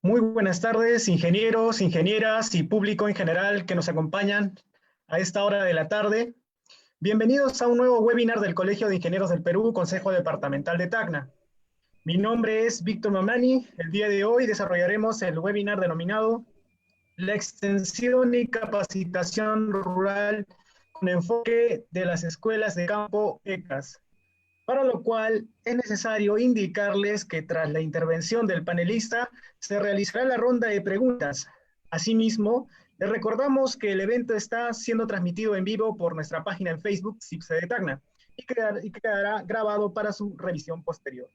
Muy buenas tardes, ingenieros, ingenieras y público en general que nos acompañan a esta hora de la tarde. Bienvenidos a un nuevo webinar del Colegio de Ingenieros del Perú, Consejo Departamental de Tacna. Mi nombre es Víctor Mamani. El día de hoy desarrollaremos el webinar denominado La extensión y capacitación rural con enfoque de las escuelas de campo ECAS. Para lo cual es necesario indicarles que tras la intervención del panelista se realizará la ronda de preguntas. Asimismo, les recordamos que el evento está siendo transmitido en vivo por nuestra página en Facebook, CIPSE de Tacna, y quedará grabado para su revisión posterior.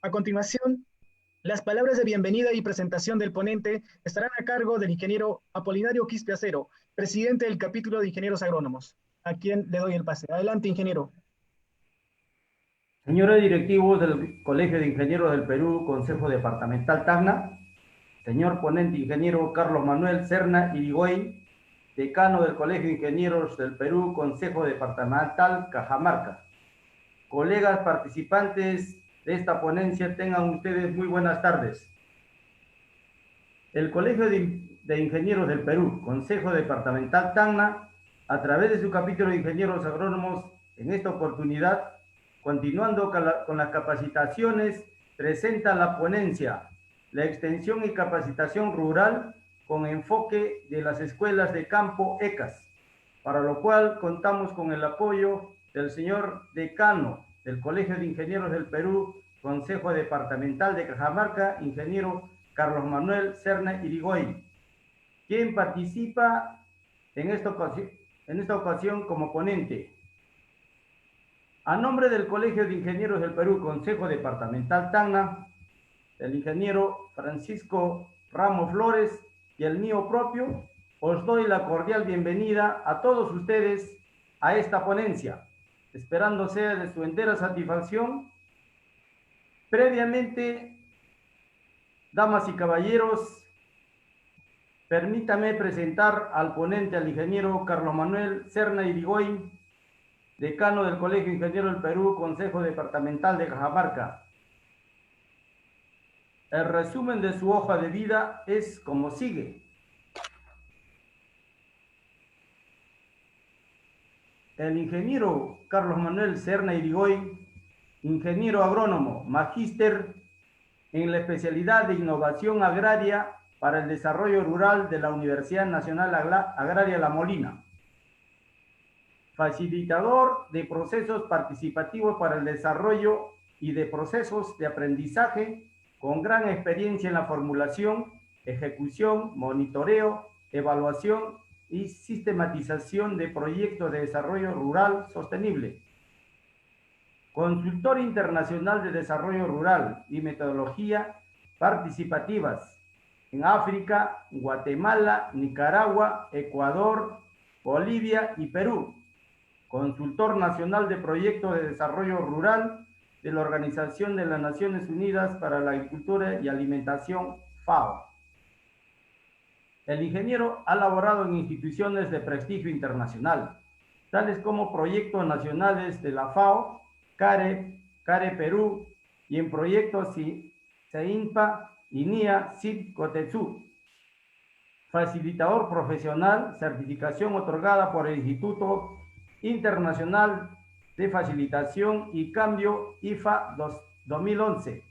A continuación, las palabras de bienvenida y presentación del ponente estarán a cargo del ingeniero Apolinario Quispe Acero, presidente del capítulo de Ingenieros Agrónomos, a quien le doy el pase. Adelante, ingeniero. Señores directivos del Colegio de Ingenieros del Perú, Consejo Departamental Tacna, señor ponente ingeniero Carlos Manuel Serna Irigoyen, decano del Colegio de Ingenieros del Perú, Consejo Departamental Cajamarca, colegas participantes de esta ponencia, tengan ustedes muy buenas tardes. El Colegio de Ingenieros del Perú, Consejo Departamental Tacna, a través de su capítulo de Ingenieros Agrónomos, en esta oportunidad, continuando con las capacitaciones, presenta la ponencia, la extensión y capacitación rural con enfoque de las escuelas de campo ECAS, para lo cual contamos con el apoyo del señor decano del Colegio de Ingenieros del Perú, Consejo Departamental de Cajamarca, ingeniero Carlos Manuel Serna Irigoyen, quien participa en esta ocasión como ponente. A nombre del Colegio de Ingenieros del Perú, Consejo Departamental Tacna, el ingeniero Francisco Ramos Flores y el mío propio, os doy la cordial bienvenida a todos ustedes a esta ponencia, esperando sea de su entera satisfacción. Previamente, damas y caballeros, permítame presentar al ponente, al ingeniero Carlos Manuel Serna Irigoyen, decano del Colegio de Ingenieros del Perú, Consejo Departamental de Cajamarca. El resumen de su hoja de vida es como sigue. El ingeniero Carlos Manuel Serna Irigoyen, ingeniero agrónomo, magíster en la especialidad de innovación agraria para el desarrollo rural de la Universidad Nacional Agraria La Molina. Facilitador de procesos participativos para el desarrollo y de procesos de aprendizaje con gran experiencia en la formulación, ejecución, monitoreo, evaluación y sistematización de proyectos de desarrollo rural sostenible. Consultor internacional de desarrollo rural y metodología participativas en África, Guatemala, Nicaragua, Ecuador, Bolivia y Perú. Consultor nacional de proyectos de desarrollo rural de la Organización de las Naciones Unidas para la Agricultura y Alimentación, FAO. El ingeniero ha laborado en instituciones de prestigio internacional, tales como proyectos nacionales de la FAO, CARE Perú, y en proyectos CEINPA, INIA, CID, COTESU. Facilitador profesional, certificación otorgada por el Instituto Internacional de Facilitación y Cambio, IFA 2011.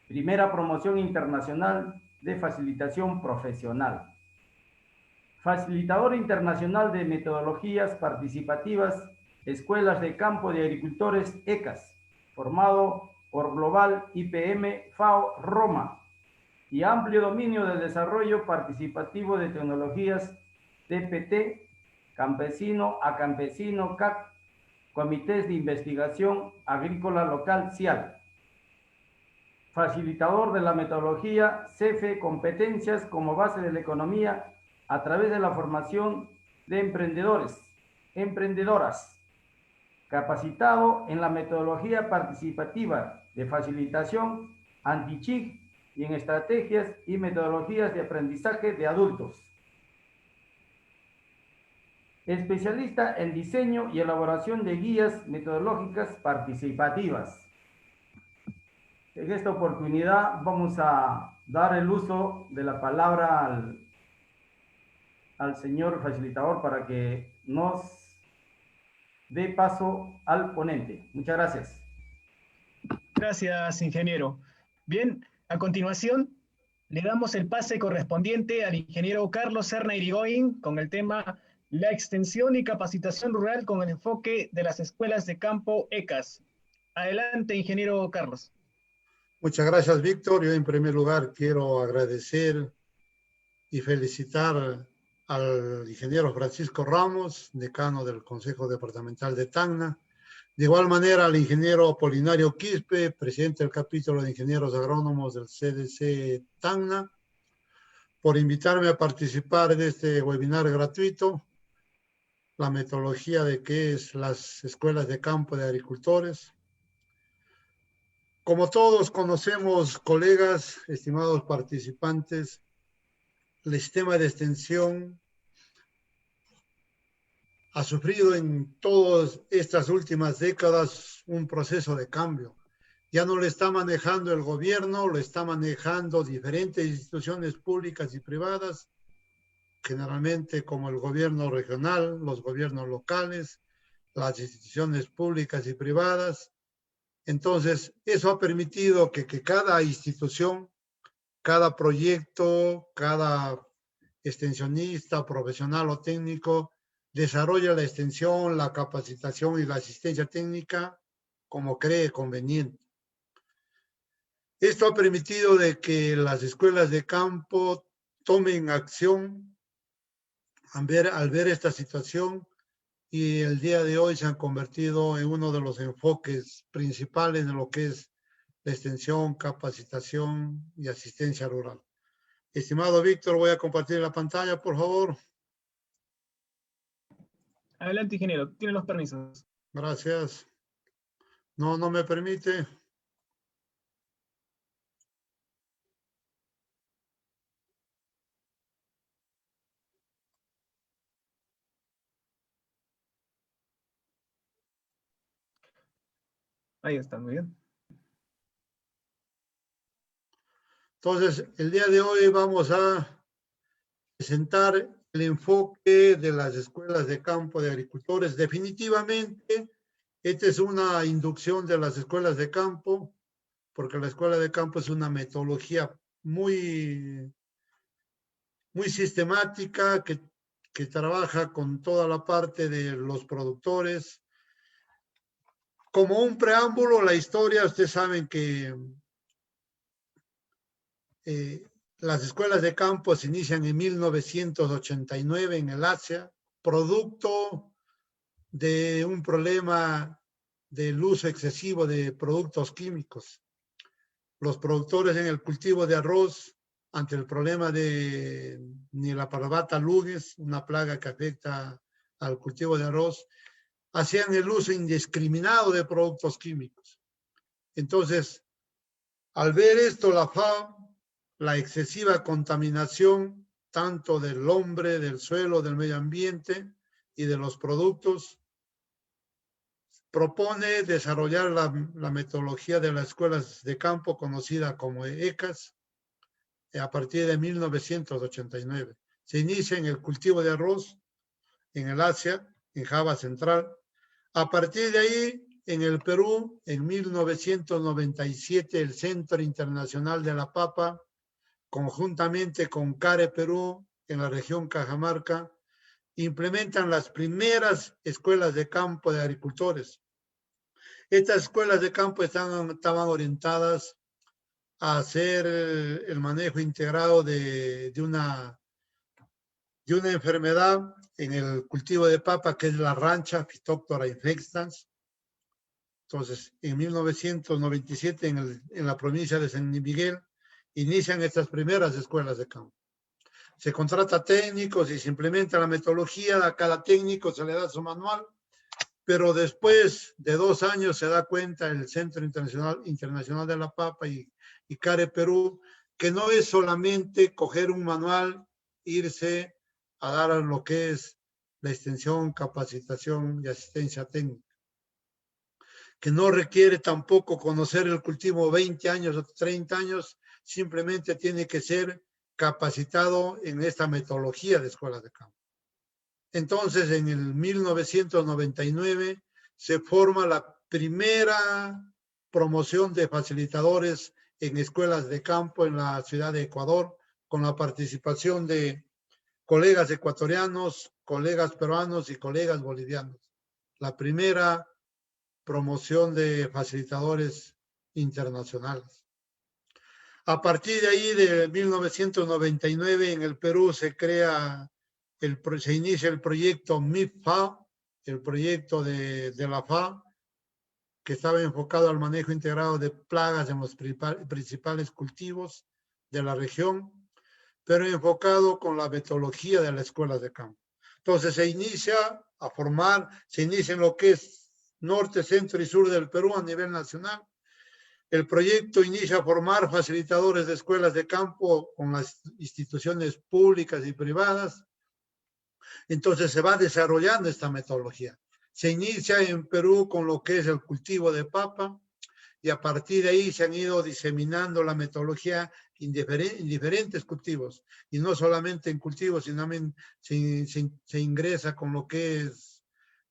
Primera promoción internacional de facilitación profesional. Facilitador internacional de metodologías participativas, escuelas de campo de agricultores ECAS, formado por Global IPM FAO Roma, y amplio dominio del desarrollo participativo de tecnologías TPT, campesino a campesino, CAC, comités de investigación agrícola local, CIAL. Facilitador de la metodología CEFE, competencias como base de la economía a través de la formación de emprendedores, emprendedoras. Capacitado en la metodología participativa de facilitación anti-CHIC y en estrategias y metodologías de aprendizaje de adultos. Especialista en diseño y elaboración de guías metodológicas participativas. En esta oportunidad vamos a dar el uso de la palabra al señor facilitador para que nos dé paso al ponente. Muchas gracias. Gracias, ingeniero. Bien, a continuación le damos el pase correspondiente al ingeniero Carlos Serna Irigoyen con el tema La extensión y capacitación rural con el enfoque de las escuelas de campo ECAS. Adelante, ingeniero Carlos. Muchas gracias, Víctor. Yo en primer lugar quiero agradecer y felicitar al ingeniero Francisco Ramos, decano del Consejo Departamental de Tacna. De igual manera al ingeniero Apolinario Quispe, presidente del capítulo de ingenieros agrónomos del CDC Tacna, por invitarme a participar de este webinar gratuito, la metodología de qué es las escuelas de campo de agricultores. Como todos conocemos, colegas, estimados participantes, el sistema de extensión ha sufrido en todas estas últimas décadas un proceso de cambio. Ya no lo está manejando el gobierno, lo está manejando diferentes instituciones públicas y privadas, generalmente como el gobierno regional, los gobiernos locales, las instituciones públicas y privadas. Entonces, eso ha permitido que cada institución, cada proyecto, cada extensionista, profesional o técnico, desarrolle la extensión, la capacitación y la asistencia técnica como cree conveniente. Esto ha permitido de que las escuelas de campo tomen acción al ver esta situación, y el día de hoy se han convertido en uno de los enfoques principales de lo que es la extensión, capacitación y asistencia rural. Estimado Víctor, voy a compartir la pantalla, por favor. Adelante, ingeniero. Tiene los permisos. Gracias. No me permite. Ahí está, muy bien. Entonces, el día de hoy vamos a presentar el enfoque de las escuelas de campo de agricultores. Definitivamente, esta es una inducción de las escuelas de campo, porque la escuela de campo es una metodología muy sistemática que trabaja con toda la parte de los productores. Como un preámbulo, la historia, ustedes saben que las escuelas de campo se inician en 1989 en el Asia, producto de un problema del uso excesivo de productos químicos. Los productores en el cultivo de arroz, ante el problema de Nilaparbata luges, una plaga que afecta al cultivo de arroz, hacían el uso indiscriminado de productos químicos. Entonces, al ver esto, la FAO, la excesiva contaminación tanto del hombre, del suelo, del medio ambiente y de los productos, propone desarrollar la metodología de las escuelas de campo conocida como ECAS a partir de 1989. Se inicia en el cultivo de arroz en el Asia, en Java Central. A partir de ahí, en el Perú, en 1997, el Centro Internacional de la Papa, conjuntamente con CARE Perú, en la región Cajamarca, implementan las primeras escuelas de campo de agricultores. Estas escuelas de campo estaban orientadas a hacer el manejo integrado de una enfermedad en el cultivo de papa, que es la rancha Phytophthora infestans. Entonces, en 1997, en la provincia de San Miguel, inician estas primeras escuelas de campo. Se contrata técnicos y se implementa la metodología, a cada técnico se le da su manual, pero después de 2 años se da cuenta el Centro Internacional de la Papa y CARE Perú, que no es solamente coger un manual, irse a dar a lo que es la extensión, capacitación y asistencia técnica. que no requiere tampoco conocer el cultivo 20 años o 30 años, simplemente tiene que ser capacitado en esta metodología de escuelas de campo. Entonces, en el 1999 se forma la primera promoción de facilitadores en escuelas de campo en la ciudad de Ecuador, con la participación de colegas ecuatorianos, colegas peruanos y colegas bolivianos. La primera promoción de facilitadores internacionales. A partir de ahí, de 1999, en el Perú se inicia el proyecto MIPFA, el proyecto de la FA, que estaba enfocado al manejo integrado de plagas en los principales cultivos de la región, pero enfocado con la metodología de las escuelas de campo. Entonces se inicia en lo que es norte, centro y sur del Perú a nivel nacional. El proyecto inicia a formar facilitadores de escuelas de campo con las instituciones públicas y privadas. Entonces se va desarrollando esta metodología. Se inicia en Perú con lo que es el cultivo de papa y a partir de ahí se han ido diseminando la metodología en diferentes cultivos. Y no solamente en cultivos, sino también se ingresa con lo que es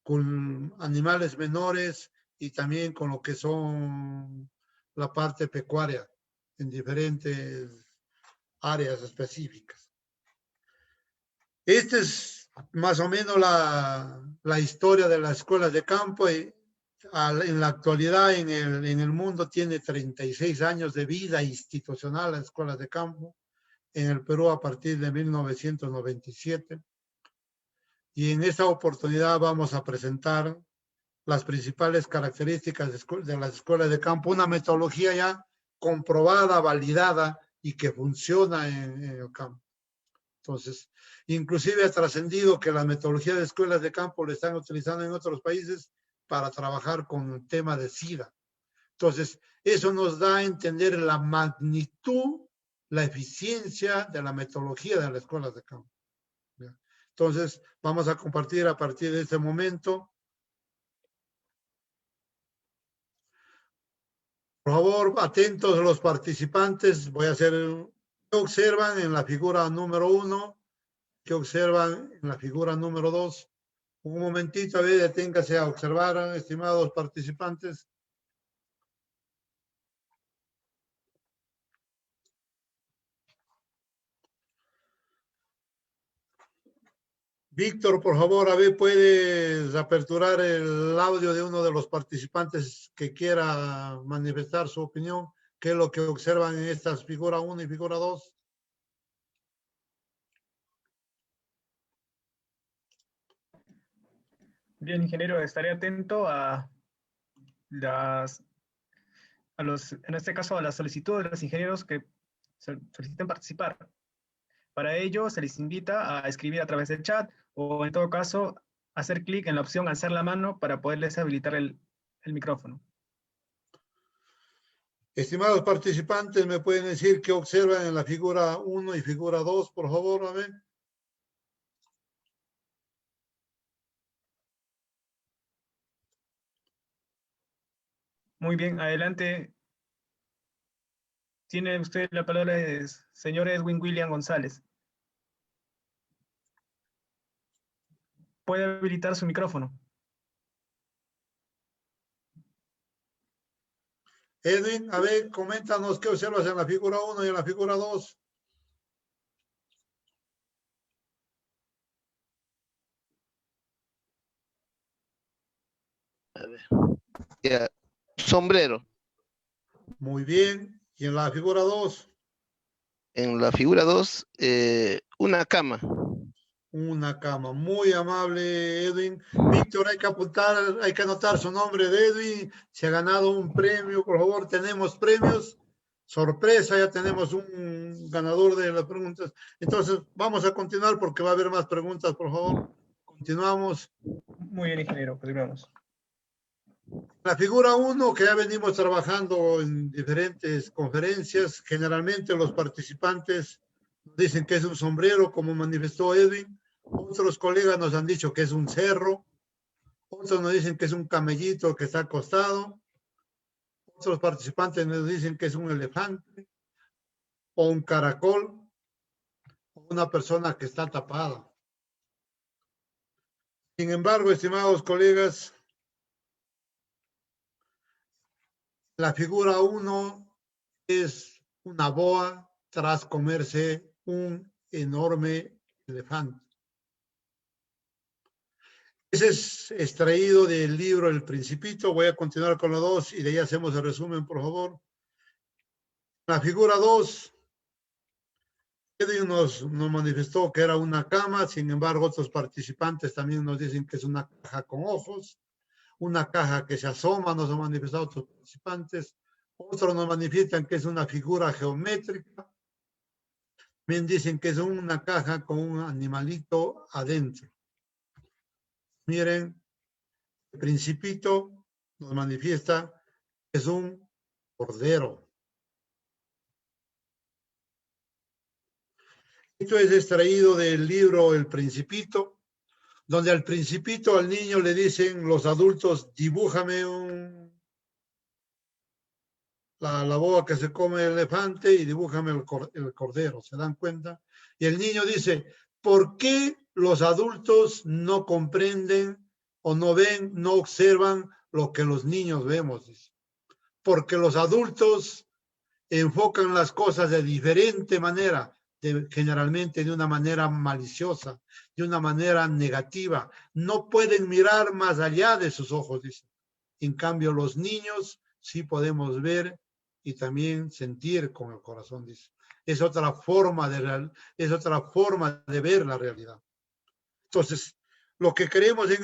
con animales menores y también con lo que son la parte pecuaria en diferentes áreas específicas. Esta es más o menos la historia de las escuelas de campo. En la actualidad en el mundo tiene 36 años de vida institucional las escuelas de campo. En el Perú a partir de 1997. Y en esta oportunidad vamos a presentar las principales características de las escuelas de campo, una metodología ya comprobada, validada y que funciona en el campo. Entonces, inclusive ha trascendido que la metodología de escuelas de campo la están utilizando en otros países para trabajar con el tema de SIDA. Entonces, eso nos da a entender la magnitud, la eficiencia de la metodología de las escuelas de campo. Entonces, vamos a compartir a partir de este momento. Por favor, atentos los participantes. Voy a hacer, ¿qué observan en la figura número 1? ¿Qué observan en la figura número 2? Un momentito, a ver, deténgase a observar, estimados participantes. Víctor, por favor, a ver, ¿puedes aperturar el audio de uno de los participantes que quiera manifestar su opinión? ¿Qué es lo que observan en estas figura 1 y figura 2? Bien, ingeniero, estaré atento en este caso, a las solicitudes de los ingenieros que soliciten participar. Para ello, se les invita a escribir a través del chat o, en todo caso, hacer clic en la opción alzar la mano para poderles habilitar el micrófono. Estimados participantes, ¿me pueden decir qué observan en la figura 1 y figura 2, por favor? A ver. Muy bien, adelante. Tiene usted la palabra, señor Edwin William González. Puede habilitar su micrófono. Edwin, a ver, coméntanos qué observas en la figura 1 y en la figura 2. A ver. Ya. Sombrero. Muy bien. ¿Y en la figura 2? En la figura 2, una cama. Una cama. Muy amable, Edwin. Víctor, hay que apuntar, hay que anotar su nombre de Edwin. Se ha ganado un premio, por favor. Tenemos premios. Sorpresa, ya tenemos un ganador de las preguntas. Entonces, vamos a continuar porque va a haber más preguntas, por favor. Continuamos. Muy bien, ingeniero. Continuamos. La figura 1, que ya venimos trabajando en diferentes conferencias, generalmente los participantes dicen que es un sombrero, como manifestó Edwin. Otros colegas nos han dicho que es un cerro. Otros nos dicen que es un camellito que está acostado. Otros participantes nos dicen que es un elefante o un caracol o una persona que está tapada. Sin embargo, estimados colegas, la figura 1 es una boa tras comerse un enorme elefante. Ese es extraído del libro El Principito. Voy a continuar con los dos y de ahí hacemos el resumen, por favor. La figura 2, Edwin nos manifestó que era una cama, sin embargo, otros participantes también nos dicen que es una caja con ojos, una caja que se asoma, nos han manifestado otros participantes. Otros nos manifiestan que es una figura geométrica. También dicen que es una caja con un animalito adentro. Miren, el Principito nos manifiesta que es un cordero. Esto es extraído del libro El Principito, donde al Principito, al niño, le dicen los adultos, dibújame la boa que se come el elefante y dibújame el cordero, ¿se dan cuenta? Y el niño dice, ¿por qué los adultos no comprenden o no ven, no observan lo que los niños vemos? Dice. Porque los adultos enfocan las cosas de diferente manera, generalmente de una manera maliciosa, de una manera negativa. No pueden mirar más allá de sus ojos, dice. En cambio, los niños sí podemos ver y también sentir con el corazón, dice. Es otra forma de ver la realidad. Entonces, lo que queremos en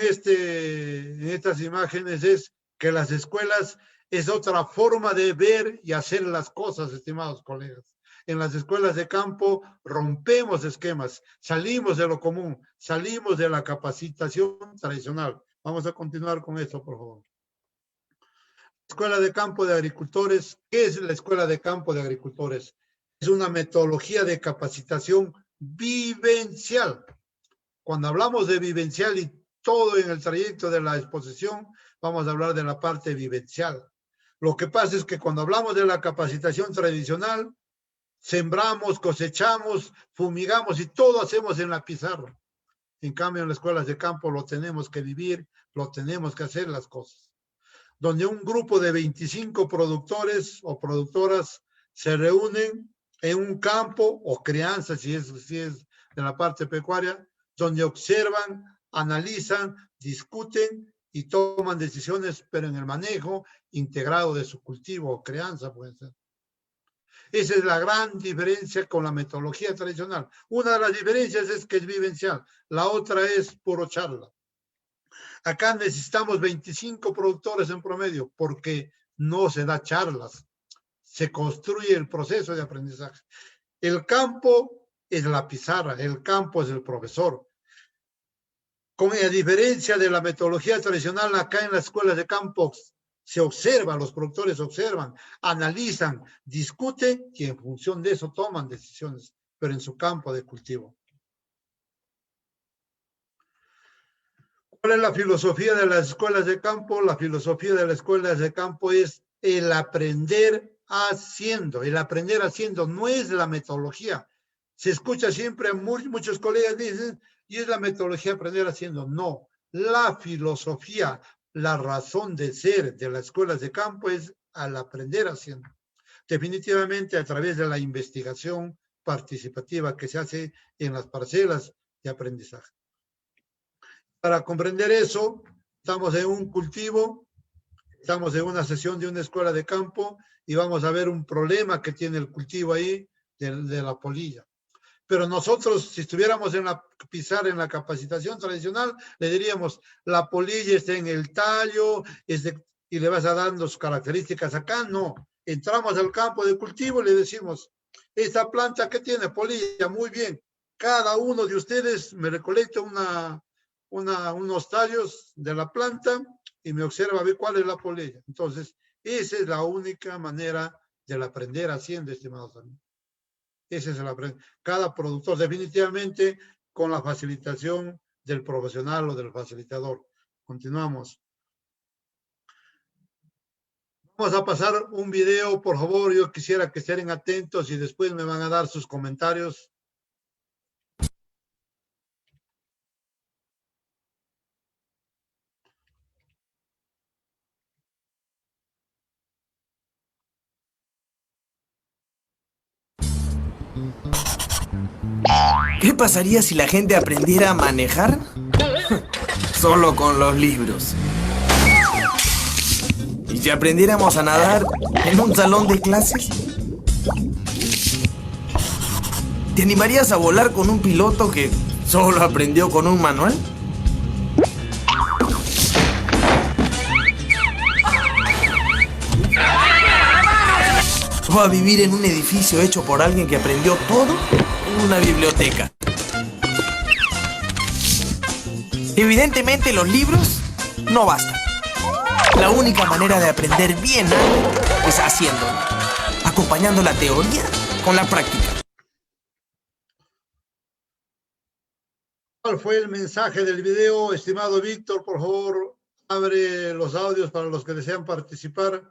estas imágenes es que las escuelas es otra forma de ver y hacer las cosas, estimados colegas. En las escuelas de campo rompemos esquemas, salimos de lo común, salimos de la capacitación tradicional. Vamos a continuar con esto, por favor. Escuela de Campo de Agricultores. ¿Qué es la Escuela de Campo de Agricultores? Es una metodología de capacitación vivencial. Cuando hablamos de vivencial y todo en el trayecto de la exposición, vamos a hablar de la parte vivencial. Lo que pasa es que cuando hablamos de la capacitación tradicional, sembramos, cosechamos, fumigamos y todo hacemos en la pizarra. En cambio, en las escuelas de campo lo tenemos que vivir, lo tenemos que hacer las cosas. Donde un grupo de 25 productores o productoras se reúnen en un campo o crianza, si es de la parte pecuaria, donde observan, analizan, discuten y toman decisiones, pero en el manejo integrado de su cultivo o crianza puede ser. Esa es la gran diferencia con la metodología tradicional. Una de las diferencias es que es vivencial, la otra es puro charla. Acá necesitamos 25 productores en promedio porque no se da charlas, se construye el proceso de aprendizaje. El campo es la pizarra, el campo es el profesor. Con la diferencia de la metodología tradicional, acá en las escuelas de campo se observa, los productores observan, analizan, discuten y en función de eso toman decisiones, pero en su campo de cultivo. ¿Cuál es la filosofía de las escuelas de campo? La filosofía de las escuelas de campo es el aprender haciendo. El aprender haciendo no es la metodología. Se escucha siempre, muchos colegas dicen, y es la metodología aprender haciendo. No, la filosofía, la razón de ser de las escuelas de campo es al aprender haciendo. Definitivamente a través de la investigación participativa que se hace en las parcelas de aprendizaje. Para comprender eso, estamos en un cultivo, estamos en una sesión de una escuela de campo y vamos a ver un problema que tiene el cultivo ahí de la polilla. Pero nosotros, si estuviéramos en la pizarra, en la capacitación tradicional, le diríamos, la polilla está en el tallo, y le vas a dando sus características. Acá no. Entramos al campo de cultivo y le decimos, esta planta que tiene polilla, muy bien. Cada uno de ustedes me recolecta unos tallos de la planta y me observa a ver cuál es la polilla. Entonces, esa es la única manera de aprender haciendo, estimados amigos. Ese es el aprender. Cada productor, definitivamente, con la facilitación del profesional o del facilitador. Continuamos. Vamos a pasar un video, por favor. Yo quisiera que estén atentos y después me van a dar sus comentarios. ¿Qué pasaría si la gente aprendiera a manejar? Solo con los libros. ¿Y si aprendiéramos a nadar en un salón de clases? ¿Te animarías a volar con un piloto que solo aprendió con un manual? ¿O a vivir en un edificio hecho por alguien que aprendió todo en una biblioteca? Evidentemente los libros no bastan. La única manera de aprender bien algo es haciéndolo, acompañando la teoría con la práctica. ¿Cuál fue el mensaje del video, estimado Víctor? Por favor, abre los audios para los que desean participar.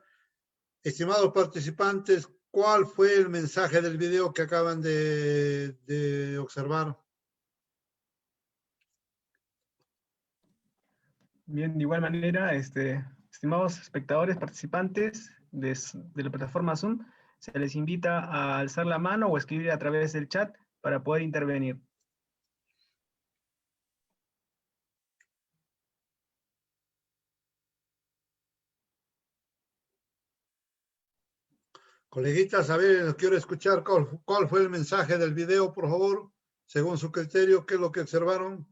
Estimados participantes, ¿cuál fue el mensaje del video que acaban de observar? Bien, de igual manera, estimados espectadores, participantes de la plataforma Zoom, se les invita a alzar la mano o escribir a través del chat para poder intervenir. Coleguitas, a ver, quiero escuchar cuál fue el mensaje del video, por favor, según su criterio, qué es lo que observaron.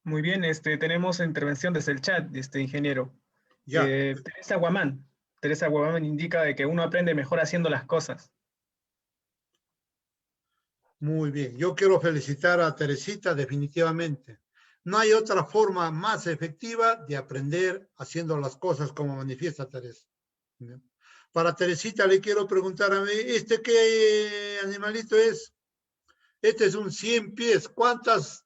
Muy bien, tenemos intervención desde el chat, ingeniero. Ya. Teresa Guamán indica de que uno aprende mejor haciendo las cosas. Muy bien, yo quiero felicitar a Teresita definitivamente. No hay otra forma más efectiva de aprender haciendo las cosas como manifiesta Teresa. Para Teresita le quiero preguntar a mí, ¿qué animalito es? Este es un 100 pies. ¿Cuántas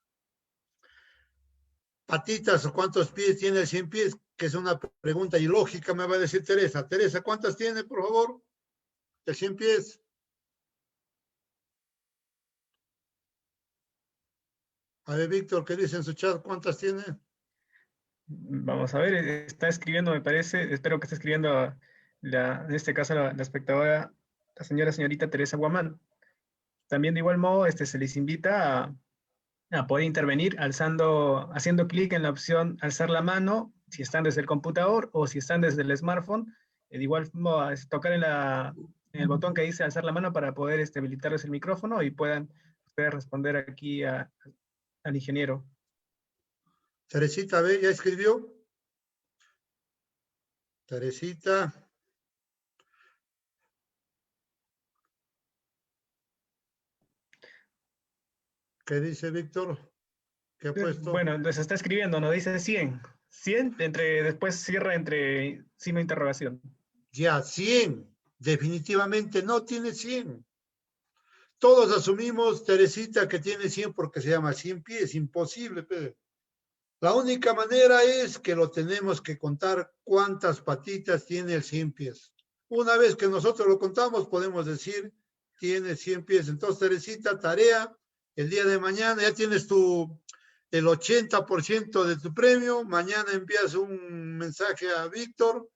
patitas o cuántos pies tiene el 100 pies? Que es una pregunta ilógica, me va a decir Teresa. Teresa, ¿cuántas tiene, por favor? El 100 pies. A ver, Víctor, ¿qué dice en su chat? ¿Cuántas tiene? Vamos a ver, está escribiendo, me parece, espero que esté escribiendo en este caso la espectadora, la señorita Teresa Guamán. También de igual modo se les invita a poder intervenir haciendo clic en la opción alzar la mano, si están desde el computador o si están desde el smartphone, de igual modo tocar en el botón que dice alzar la mano para poder habilitarles el micrófono y puedan ustedes responder aquí al ingeniero. Teresita, a ver, ¿ya escribió? Teresita. ¿Qué dice Víctor? ¿Qué ha puesto? Bueno, entonces está escribiendo, nos dice 100. 100, después cierra entre signo de interrogación. Ya, 100. Definitivamente no tiene 100. Todos asumimos, Teresita, que tiene 100 porque se llama 100 pies. Imposible, Pedro. La única manera es que lo tenemos que contar cuántas patitas tiene el 100 pies. Una vez que nosotros lo contamos, podemos decir, tiene 100 pies. Entonces, Teresita, tarea, el día de mañana ya tienes el 80% de tu premio. Mañana envías un mensaje a Víctor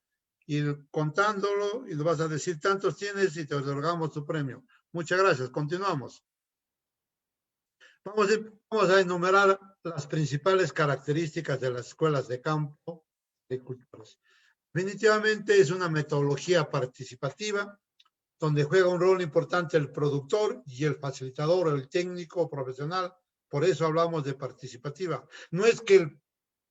y contándolo y le vas a decir tantos tienes y te otorgamos tu premio. Muchas gracias. Continuamos. Vamos a enumerar las principales características de las escuelas de campo de culturas. Definitivamente es una metodología participativa donde juega un rol importante el productor y el facilitador, el técnico profesional. Por eso hablamos de participativa. No es que el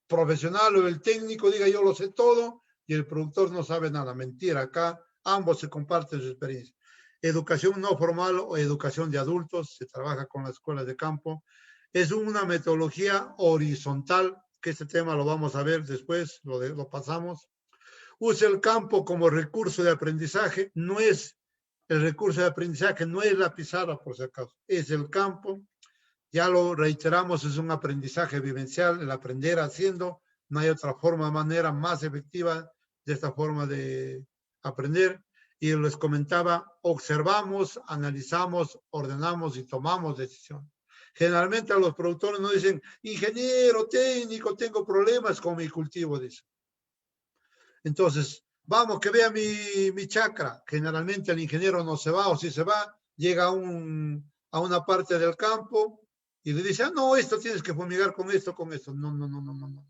profesional o el técnico diga yo lo sé todo y el productor no sabe nada. Mentira, acá ambos se comparten su experiencia. Educación no formal o educación de adultos, se trabaja con las escuelas de campo. Es una metodología horizontal, que este tema lo vamos a ver después, lo pasamos. Usa el campo como recurso de aprendizaje, no es el recurso de aprendizaje, no es la pizarra por si acaso, es el campo. Ya lo reiteramos, es un aprendizaje vivencial, el aprender haciendo No hay otra manera más efectiva de esta forma de aprender. Y les comentaba, observamos, analizamos, ordenamos y tomamos decisiones. Generalmente a los productores nos dicen, ingeniero, técnico, tengo problemas con mi cultivo, dicen. Entonces, vamos, que vea mi chacra. Generalmente el ingeniero no se va, o si se va, llega a una parte del campo y le dice, no, esto tienes que fumigar con esto, con esto. No.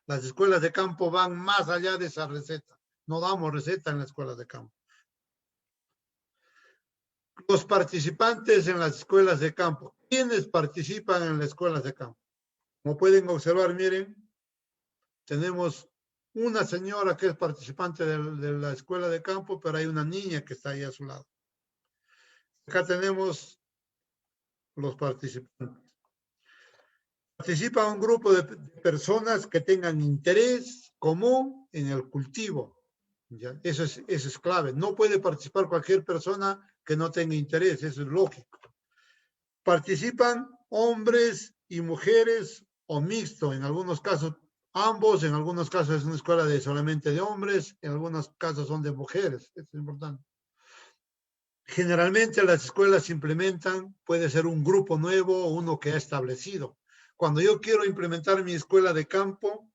Las escuelas de campo van más allá de esa receta. No damos receta en las escuelas de campo. Los participantes en las escuelas de campo. ¿Quiénes participan en las escuelas de campo? Como pueden observar, miren, tenemos una señora que es participante de la escuela de campo, pero hay una niña que está ahí a su lado. Acá tenemos los participantes. Participa un grupo de personas que tengan interés común en el cultivo. ¿Ya? Eso es clave. No puede participar cualquier persona que no tenga interés, eso es lógico. Participan hombres y mujeres o mixto, en algunos casos ambos, en algunos casos es una escuela solamente de hombres, en algunos casos son de mujeres, eso es importante. Generalmente las escuelas se implementan, puede ser un grupo nuevo o uno que ha establecido. Cuando yo quiero implementar mi escuela de campo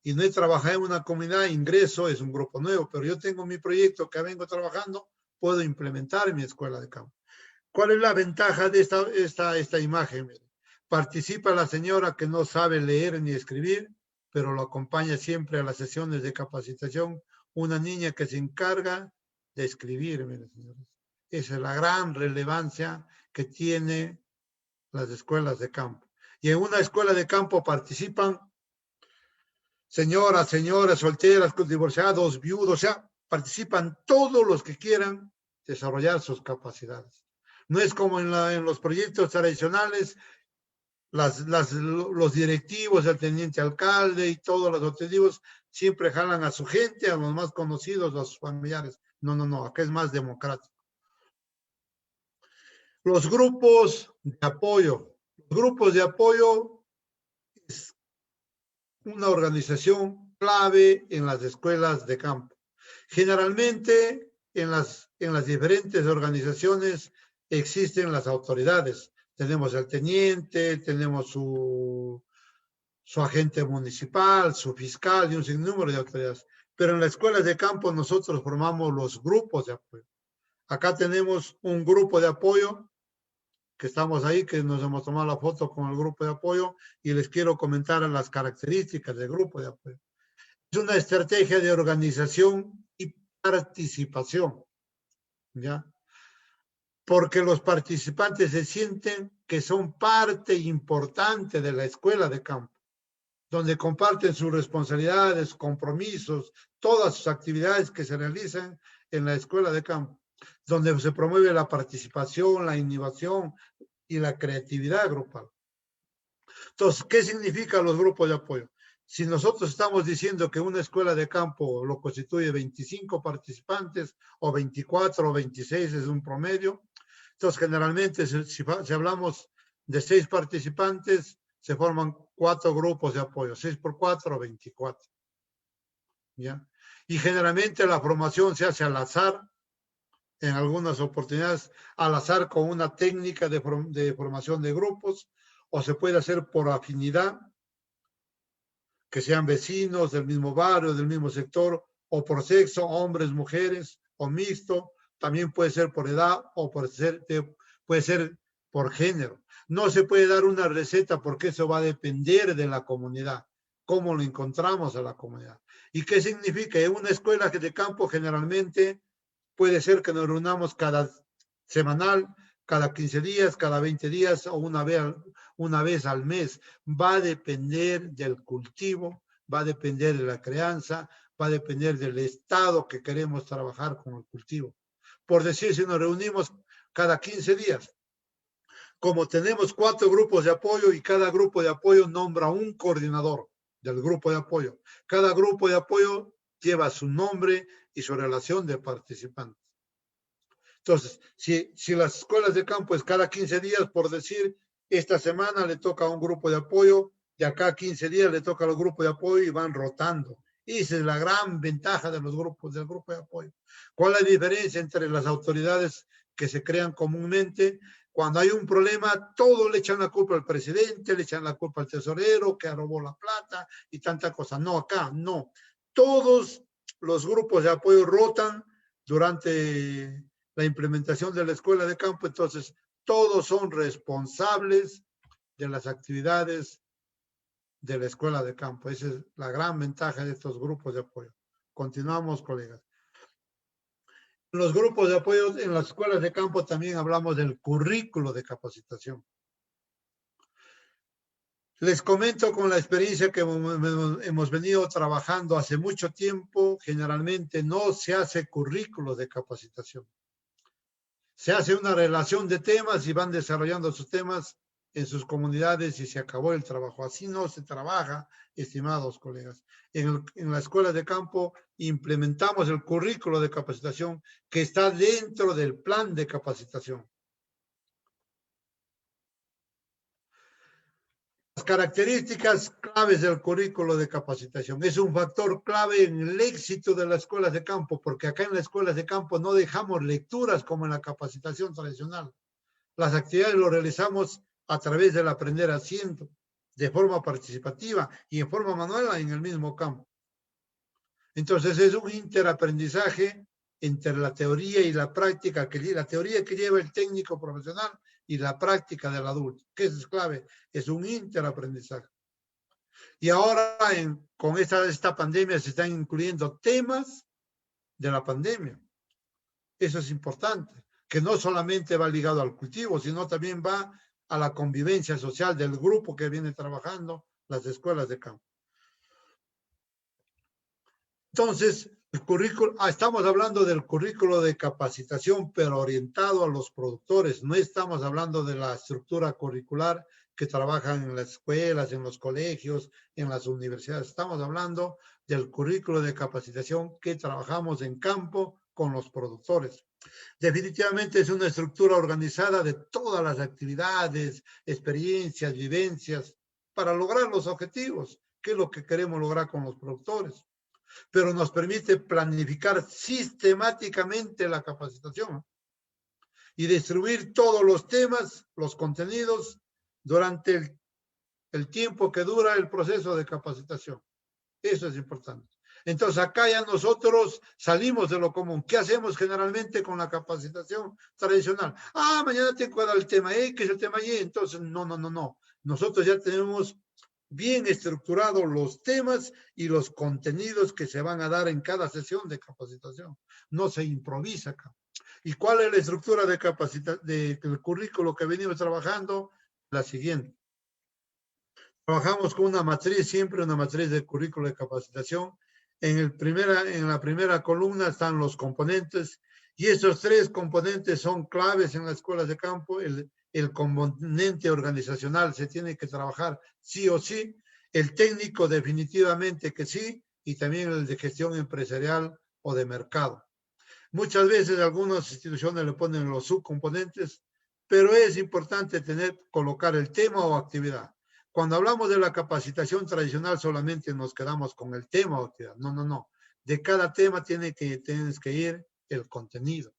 y no he trabajado en una comunidad, ingreso, es un grupo nuevo, pero yo tengo mi proyecto que vengo trabajando, puedo implementar mi escuela de campo. ¿Cuál es la ventaja de esta imagen? Participa la señora que no sabe leer ni escribir, pero lo acompaña siempre a las sesiones de capacitación, una niña que se encarga de escribir. Miren, señores. Esa es la gran relevancia que tiene las escuelas de campo. Y en una escuela de campo participan señoras, solteras, divorciados, viudos, o sea, participan todos los que quieran desarrollar sus capacidades. No es como en los proyectos tradicionales, los directivos, el teniente alcalde y todos los objetivos siempre jalan a su gente, a los más conocidos, a sus familiares. No, acá es más democrático. Los grupos de apoyo. Los grupos de apoyo es una organización clave en las escuelas de campo. Generalmente en las diferentes organizaciones existen las autoridades. Tenemos el teniente, tenemos su agente municipal, su fiscal y un sinnúmero de autoridades. Pero en las escuelas de campo nosotros formamos los grupos de apoyo. Acá tenemos un grupo de apoyo que estamos ahí, que nos hemos tomado la foto con el grupo de apoyo y les quiero comentar las características del grupo de apoyo. Es una estrategia de organización y participación, ¿ya? Porque los participantes se sienten que son parte importante de la escuela de campo, donde comparten sus responsabilidades, compromisos, todas sus actividades que se realizan en la escuela de campo, donde se promueve la participación, la innovación y la creatividad grupal. Entonces, ¿qué significan los grupos de apoyo? Si nosotros estamos diciendo que una escuela de campo lo constituye 25 participantes, o 24 o 26 es un promedio, entonces generalmente si hablamos de 6 participantes, se forman 4 grupos de apoyo, 6 por 4 o 24. ¿Ya? Y generalmente la formación se hace al azar, en algunas oportunidades al azar con una técnica de formación de grupos, o se puede hacer por afinidad, que sean vecinos del mismo barrio, del mismo sector, o por sexo, hombres, mujeres, o mixto, también puede ser por edad, o puede ser por género. No se puede dar una receta porque eso va a depender de la comunidad, cómo lo encontramos a la comunidad. ¿Y qué significa? En una escuela de campo generalmente puede ser que nos reunamos cada semanal, cada 15 días, cada 20 días o una vez al mes. Va a depender del cultivo, va a depender de la crianza, va a depender del estado que queremos trabajar con el cultivo. Por decir, si nos reunimos cada 15 días, como tenemos 4 grupos de apoyo y cada grupo de apoyo nombra un coordinador del grupo de apoyo. Cada grupo de apoyo lleva su nombre y su relación de participantes. Entonces, si las escuelas de campo es cada 15 días, por decir, esta semana le toca a un grupo de apoyo de acá a 15 días le toca al grupo de apoyo y van rotando. Esa es la gran ventaja de los grupos, del grupo de apoyo. ¿Cuál es la diferencia entre las autoridades que se crean comúnmente? Cuando hay un problema, todos le echan la culpa al presidente, le echan la culpa al tesorero, que robó la plata y tanta cosa. No, acá no. Todos los grupos de apoyo rotan durante la implementación de la escuela de campo, entonces todos son responsables de las actividades de la escuela de campo. Esa es la gran ventaja de estos grupos de apoyo. Continuamos, colegas. En los grupos de apoyo en las escuelas de campo también hablamos del currículo de capacitación. Les comento con la experiencia que hemos venido trabajando hace mucho tiempo, generalmente no se hace currículo de capacitación. Se hace una relación de temas y van desarrollando sus temas en sus comunidades y se acabó el trabajo. Así no se trabaja, estimados colegas. En la escuela de campo implementamos el currículo de capacitación que está dentro del plan de capacitación. Las características claves del currículo de capacitación. Es un factor clave en el éxito de las escuelas de campo, porque acá en las escuelas de campo no dejamos lecturas como en la capacitación tradicional. Las actividades lo realizamos a través del aprender haciendo, de forma participativa y en forma manual en el mismo campo. Entonces es un interaprendizaje entre la teoría y la práctica, la teoría que lleva el técnico profesional y la práctica del adulto, que es clave, es un interaprendizaje. Y ahora con esta pandemia se están incluyendo temas de la pandemia. Eso es importante, que no solamente va ligado al cultivo, sino también va a la convivencia social del grupo que viene trabajando las escuelas de campo. Entonces, el currículo, estamos hablando del currículo de capacitación, pero orientado a los productores. No estamos hablando de la estructura curricular que trabajan en las escuelas, en los colegios, en las universidades. Estamos hablando del currículo de capacitación que trabajamos en campo con los productores. Definitivamente es una estructura organizada de todas las actividades, experiencias, vivencias, para lograr los objetivos, que es lo que queremos lograr con los productores. Pero nos permite planificar sistemáticamente la capacitación y distribuir todos los temas, los contenidos, durante el tiempo que dura el proceso de capacitación. Eso es importante. Entonces acá ya nosotros salimos de lo común. ¿Qué hacemos generalmente con la capacitación tradicional? Mañana tengo que dar el tema X, el tema Y. Entonces, no. Nosotros ya tenemos bien estructurados los temas y los contenidos que se van a dar en cada sesión de capacitación. No se improvisa acá. ¿Y cuál es la estructura de del currículo que venimos trabajando? La siguiente. Trabajamos con una matriz, siempre una matriz de currículo de capacitación. En la primera columna están los componentes y esos 3 componentes son claves en las escuelas de campo. El componente organizacional se tiene que trabajar sí o sí, el técnico definitivamente que sí, y también el de gestión empresarial o de mercado. Muchas veces algunas instituciones le ponen los subcomponentes, pero es importante colocar el tema o actividad. Cuando hablamos de la capacitación tradicional solamente nos quedamos con el tema o actividad. No. De cada tema tienes que ir el contenido.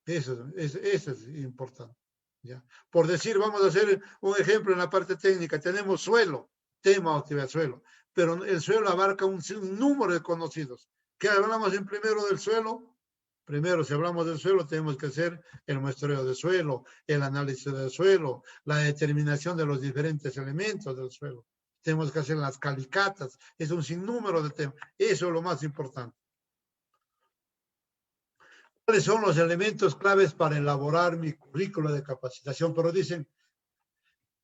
Eso es importante. ¿Ya? Por decir, vamos a hacer un ejemplo en la parte técnica. Tenemos suelo, tema o actividad suelo, pero el suelo abarca un número de conocidos. ¿Qué hablamos en primero del suelo? Primero, si hablamos del suelo, tenemos que hacer el muestreo del suelo, el análisis del suelo, la determinación de los diferentes elementos del suelo. Tenemos que hacer las calicatas. Es un sinnúmero de temas. Eso es lo más importante. ¿Cuáles son los elementos claves para elaborar mi currículo de capacitación? Pero dicen,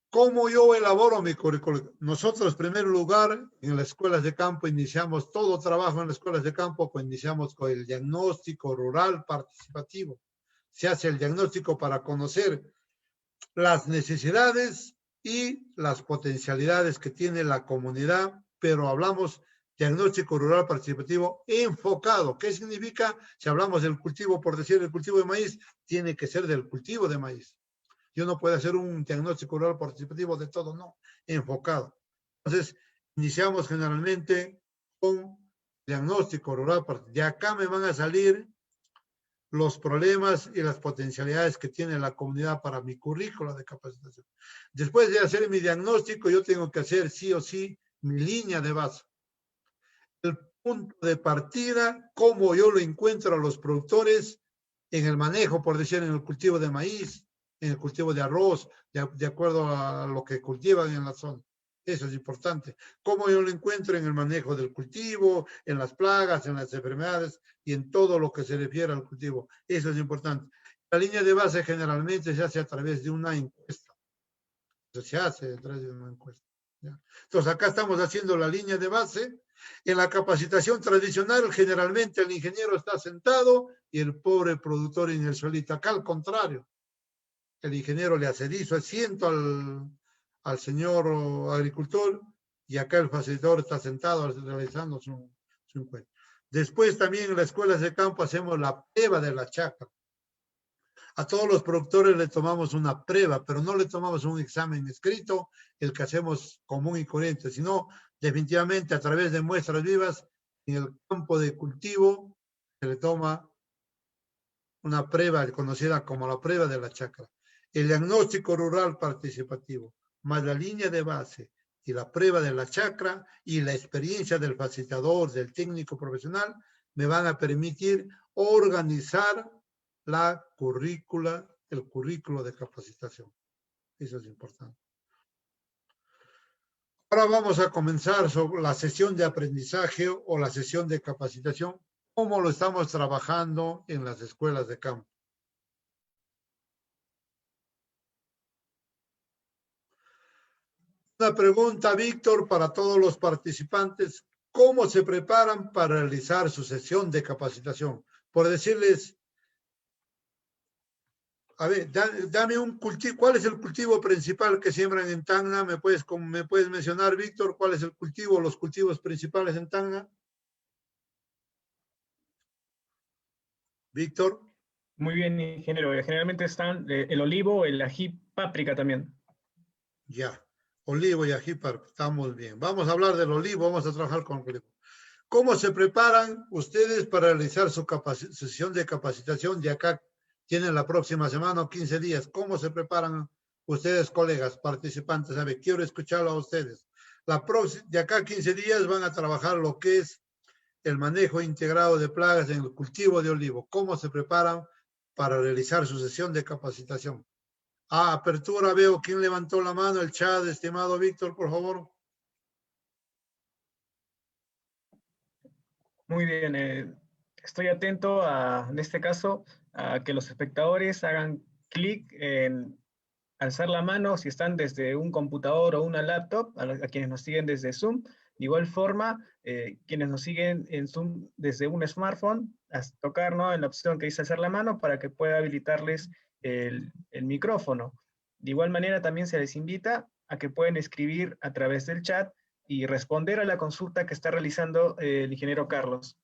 ¿cómo yo elaboro mi currículo? Nosotros, en primer lugar, en las escuelas de campo iniciamos todo trabajo en las escuelas de campo, pues iniciamos con el diagnóstico rural participativo. Se hace el diagnóstico para conocer las necesidades y las potencialidades que tiene la comunidad, pero hablamos diagnóstico rural participativo enfocado. ¿Qué significa? Si hablamos del cultivo, por decir el cultivo de maíz, tiene que ser del cultivo de maíz. Yo no puedo hacer un diagnóstico rural participativo de todo, no, enfocado. Entonces, iniciamos generalmente con diagnóstico rural. De acá me van a salir los problemas y las potencialidades que tiene la comunidad para mi currícula de capacitación. Después de hacer mi diagnóstico, yo tengo que hacer sí o sí mi línea de base. El punto de partida, cómo yo lo encuentro a los productores en el manejo, por decir, en el cultivo de maíz, en el cultivo de arroz, de acuerdo a lo que cultivan en la zona. Eso es importante. Cómo yo lo encuentro en el manejo del cultivo, en las plagas, en las enfermedades y en todo lo que se refiere al cultivo. Eso es importante. La línea de base generalmente se hace a través de una encuesta. Eso se hace a través de una encuesta. ¿Ya? Entonces acá estamos haciendo la línea de base. En la capacitación tradicional generalmente el ingeniero está sentado y el pobre productor en el suelito. Acá al contrario. El ingeniero le hace su asiento al señor agricultor y acá el facilitador está sentado realizando su encuesta. Después también en las escuelas de campo hacemos la prueba de la chacra. A todos los productores le tomamos una prueba, pero no le tomamos un examen escrito, el que hacemos común y corriente, sino definitivamente a través de muestras vivas en el campo de cultivo se le toma una prueba conocida como la prueba de la chacra. El diagnóstico rural participativo, más la línea de base y la prueba de la chacra y la experiencia del facilitador, del técnico profesional, me van a permitir organizar la currícula, el currículo de capacitación. Eso es importante. Ahora vamos a comenzar sobre la sesión de aprendizaje o la sesión de capacitación, cómo lo estamos trabajando en las escuelas de campo. Una pregunta, Víctor, para todos los participantes. ¿Cómo se preparan para realizar su sesión de capacitación? Por decirles, a ver, dame un cultivo. ¿Cuál es el cultivo principal que siembran en Tacna? ¿Me puedes mencionar, Víctor, cuál es el cultivo, los cultivos principales en Tacna? Víctor. Muy bien, ingeniero. Generalmente están el olivo, el ají, páprica también. Ya. Olivo y ají, estamos bien. Vamos a hablar del olivo, vamos a trabajar con el olivo. ¿Cómo se preparan ustedes para realizar su sesión de capacitación de acá? Tienen la próxima semana o 15 días. ¿Cómo se preparan ustedes, colegas, participantes? A ver, quiero escucharlo a ustedes. De acá a 15 días van a trabajar lo que es el manejo integrado de plagas en el cultivo de olivo. ¿Cómo se preparan para realizar su sesión de capacitación? Apertura, veo quién levantó la mano, el chat, estimado Víctor, por favor. Muy bien, estoy atento en este caso a que los espectadores hagan clic en alzar la mano si están desde un computador o una laptop, a quienes nos siguen desde Zoom. De igual forma, quienes nos siguen en Zoom desde un smartphone, a tocar, ¿no?, en la opción que dice alzar la mano para que pueda habilitarles el micrófono. De igual manera también se les invita a que pueden escribir a través del chat y responder a la consulta que está realizando el ingeniero Carlos.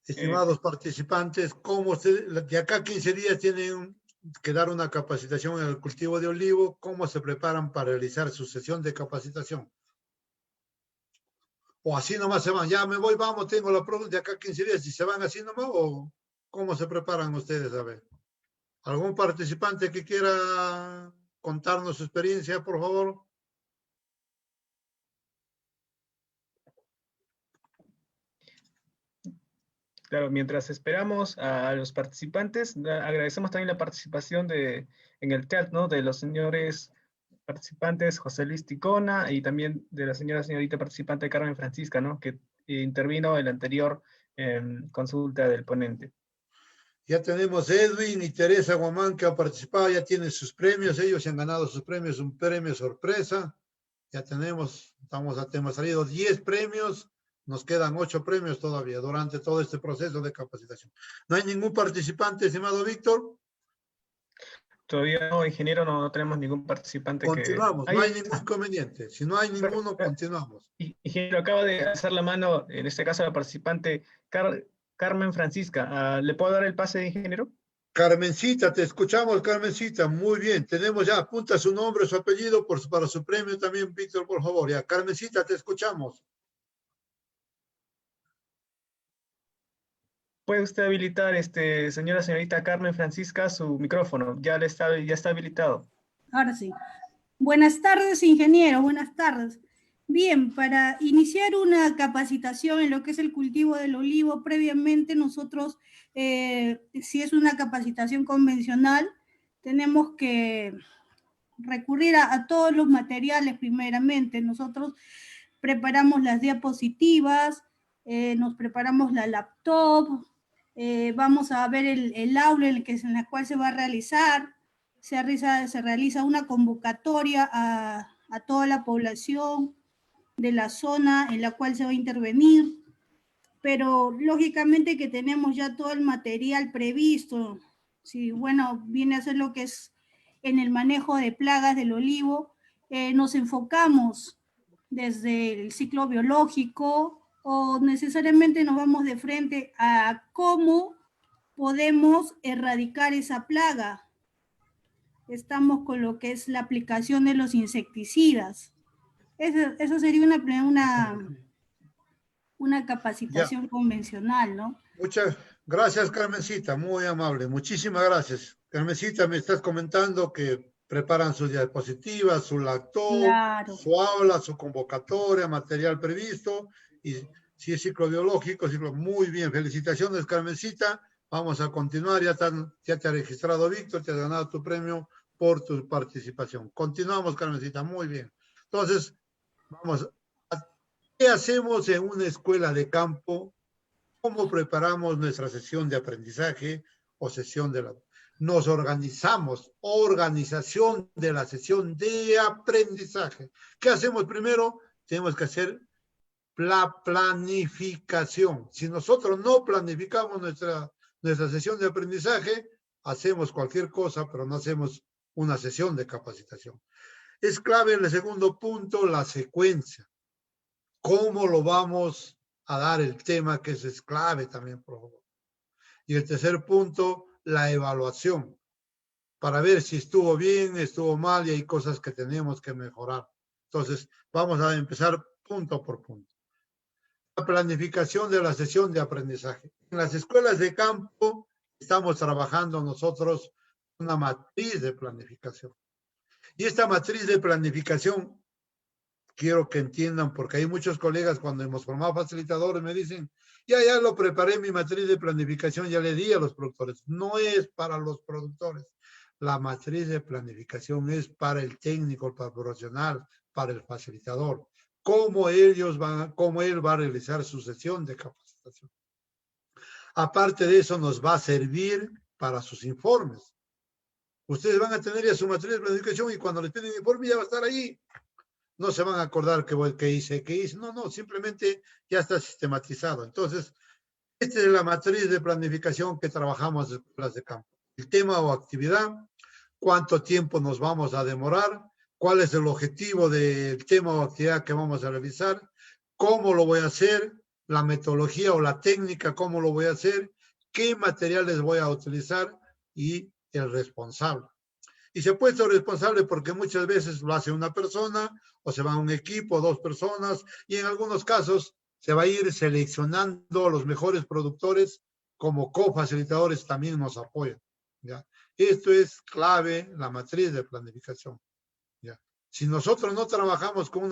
Estimados participantes, ¿cómo ustedes, de acá a 15 días tienen que dar una capacitación en el cultivo de olivo? ¿Cómo se preparan para realizar su sesión de capacitación? O así nomás se van, ya me voy, vamos, tengo la prueba de acá a 15 días, y se van así nomás, o ¿cómo se preparan ustedes? A ver. ¿Algún participante que quiera contarnos su experiencia, por favor? Claro, mientras esperamos a los participantes, agradecemos también la participación en el chat, ¿no?, de los señores participantes José Luis Ticona y también de la señorita participante Carmen Francisca, ¿no?, que intervino en la anterior consulta del ponente. Ya tenemos Edwin y Teresa Guamán que han participado, ya tienen sus premios, ellos se han ganado sus premios, un premio sorpresa. Ya tenemos, hemos salido 10 premios, nos quedan 8 premios todavía durante todo este proceso de capacitación. ¿No hay ningún participante, estimado Víctor? Todavía no, ingeniero, no tenemos ningún participante. Continuamos, no hay ningún inconveniente. Si no hay ninguno, continuamos. Ingeniero, acaba de alzar la mano, en este caso la participante Carmen Francisca. ¿Le puedo dar el pase, ingeniero? Carmencita, te escuchamos, Carmencita. Muy bien, tenemos ya, apunta su nombre, su apellido para su premio también, Víctor, por favor. Ya, Carmencita, te escuchamos. ¿Puede usted habilitar, señorita Carmen Francisca, su micrófono? Ya está habilitado. Ahora sí. Buenas tardes, ingeniero. Buenas tardes. Bien, para iniciar una capacitación en lo que es el cultivo del olivo, previamente nosotros, si es una capacitación convencional, tenemos que recurrir a todos los materiales primeramente. Nosotros preparamos las diapositivas, nos preparamos la laptop, vamos a ver el aula en la cual se va a realizar, se realiza una convocatoria a toda la población de la zona en la cual se va a intervenir, pero lógicamente que tenemos ya todo el material previsto. Sí, bueno, viene a ser lo que es en el manejo de plagas del olivo, nos enfocamos desde el ciclo biológico o necesariamente nos vamos de frente a cómo podemos erradicar esa plaga. Estamos con lo que es la aplicación de los insecticidas. Eso sería una capacitación convencional, ¿no? Muchas gracias, Carmencita, muy amable. Muchísimas gracias. Carmencita, me estás comentando que preparan sus diapositivas, su laptop, claro, su aula, su convocatoria, material previsto, y si es ciclo biológico, muy bien. Felicitaciones, Carmencita. Vamos a continuar. Ya te ha registrado Víctor, te ha ganado tu premio por tu participación. Continuamos, Carmencita, muy bien. Entonces, vamos. ¿Qué hacemos en una escuela de campo? ¿Cómo preparamos nuestra sesión de aprendizaje o sesión de la... Nos organizamos, organización de la sesión de aprendizaje. ¿Qué hacemos primero? Tenemos que hacer la planificación. Si nosotros no planificamos nuestra sesión de aprendizaje, hacemos cualquier cosa, pero no hacemos una sesión de capacitación. Es clave en el segundo punto la secuencia. ¿Cómo lo vamos a dar el tema, que es clave también, por favor? Y el tercer punto, la evaluación, para ver si estuvo bien, estuvo mal y hay cosas que tenemos que mejorar. Entonces, vamos a empezar punto por punto. La planificación de la sesión de aprendizaje. En las escuelas de campo estamos trabajando nosotros una matriz de planificación. Y esta matriz de planificación, quiero que entiendan, porque hay muchos colegas cuando hemos formado facilitadores me dicen, ya lo preparé mi matriz de planificación, ya le di a los productores. No es para los productores. La matriz de planificación es para el técnico, para el profesional, para el facilitador. Cómo él va a realizar su sesión de capacitación. Aparte de eso, nos va a servir para sus informes. Ustedes van a tener ya su matriz de planificación y cuando les piden informe ya va a estar ahí. No se van a acordar qué hice. No, simplemente ya está sistematizado. Entonces, esta es la matriz de planificación que trabajamos en escuelas de campo. El tema o actividad, cuánto tiempo nos vamos a demorar, cuál es el objetivo del tema o actividad que vamos a realizar, cómo lo voy a hacer, la metodología o la técnica, cómo lo voy a hacer, qué materiales voy a utilizar y el responsable. Y se ha puesto responsable porque muchas veces lo hace una persona o se va a un equipo, 2 personas, y en algunos casos se va a ir seleccionando a los mejores productores como cofacilitadores también nos apoyan. ¿Ya? Esto es clave, la matriz de planificación. ¿Ya? Si nosotros no trabajamos con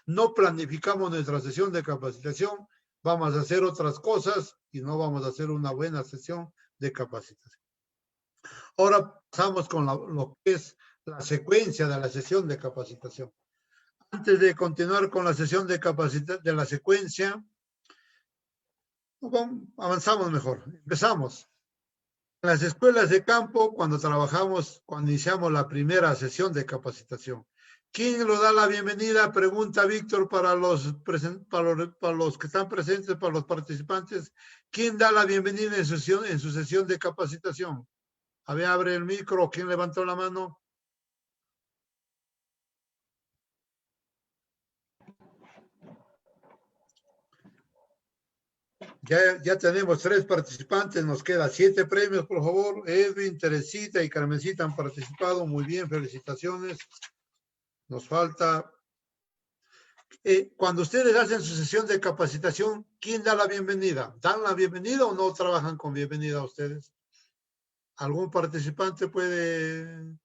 no planificamos nuestra sesión de capacitación, vamos a hacer otras cosas y no vamos a hacer una buena sesión de capacitación. Ahora pasamos con lo que es la secuencia de la sesión de capacitación. Antes de continuar con la sesión de la secuencia, avanzamos mejor. Empezamos. En las escuelas de campo, cuando iniciamos la primera sesión de capacitación. ¿Quién lo da la bienvenida? Pregunta Víctor para los que están presentes, para los participantes. ¿Quién da la bienvenida en su sesión de capacitación? A ver, abre el micro. ¿Quién levantó la mano? Ya tenemos 3 participantes, nos quedan 7 premios, por favor. Edwin, Teresita y Carmencita han participado, muy bien, felicitaciones. Nos falta... cuando ustedes hacen su sesión de capacitación, ¿quién da la bienvenida? ¿Dan la bienvenida o no trabajan con bienvenida ustedes? ¿Algún participante puede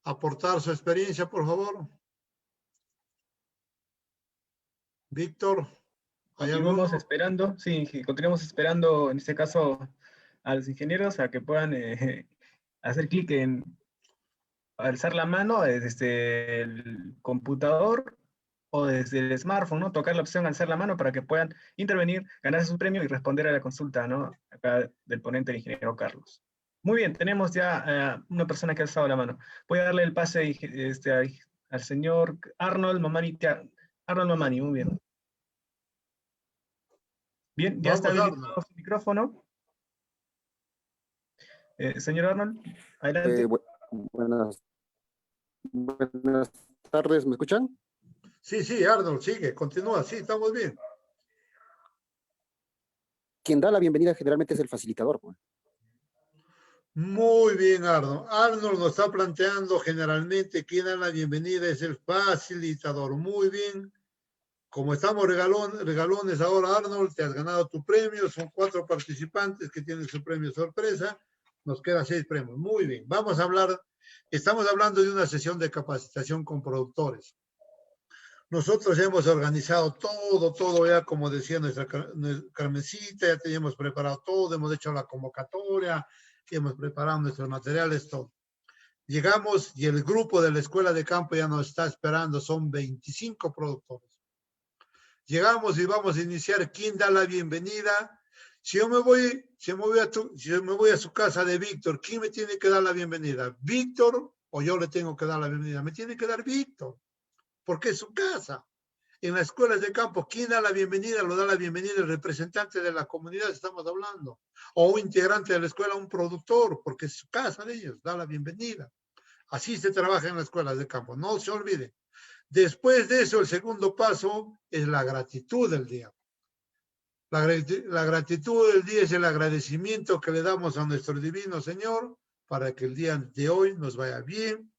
aportar su experiencia, por favor? Víctor, ¿hay Continuamos alguno? esperando, sí, continuamos esperando en este caso a los ingenieros a que puedan hacer clic en alzar la mano desde el computador o desde el smartphone, ¿no? Tocar la opción alzar la mano para que puedan intervenir, ganarse su premio y responder a la consulta, ¿no? Acá del ponente, el ingeniero Carlos. Muy bien, tenemos ya una persona que ha alzado la mano. Voy a darle el pase al señor Arnold Mamani. Arnold Mamani, muy bien. Bien, ya Vamos, está habilitado Arnold. su micrófono. Señor Arnold, adelante. Buenas tardes, ¿me escuchan? Sí, Arnold, sigue, continúa, sí, estamos bien. Quien da la bienvenida generalmente es el facilitador, pues. Muy bien, Arnold. Arnold nos está planteando generalmente quien da la bienvenida es el facilitador. Muy bien. Como estamos regalones ahora, Arnold, te has ganado tu premio. Son 4 participantes que tienen su premio sorpresa. Nos quedan 6 premios. Muy bien. Vamos a hablar, estamos hablando de una sesión de capacitación con productores. Nosotros ya hemos organizado todo ya, como decía nuestra Carmencita, ya teníamos preparado todo, hemos hecho la convocatoria, hemos preparado nuestros materiales, todo. Llegamos y el grupo de la Escuela de Campo ya nos está esperando, son 25 productores. Llegamos y vamos a iniciar. ¿Quién da la bienvenida? Si yo me voy a su casa de Víctor, ¿quién me tiene que dar la bienvenida? ¿Víctor o yo le tengo que dar la bienvenida? Me tiene que dar Víctor, porque es su casa. En las escuelas de campo, ¿quién da la bienvenida? Lo da la bienvenida el representante de la comunidad, estamos hablando. O un integrante de la escuela, un productor, porque es su casa de ellos, da la bienvenida. Así se trabaja en las escuelas de campo, no se olvide. Después de eso, el segundo paso es la gratitud del día. La gratitud del día es el agradecimiento que le damos a nuestro divino Señor para que el día de hoy nos vaya bien,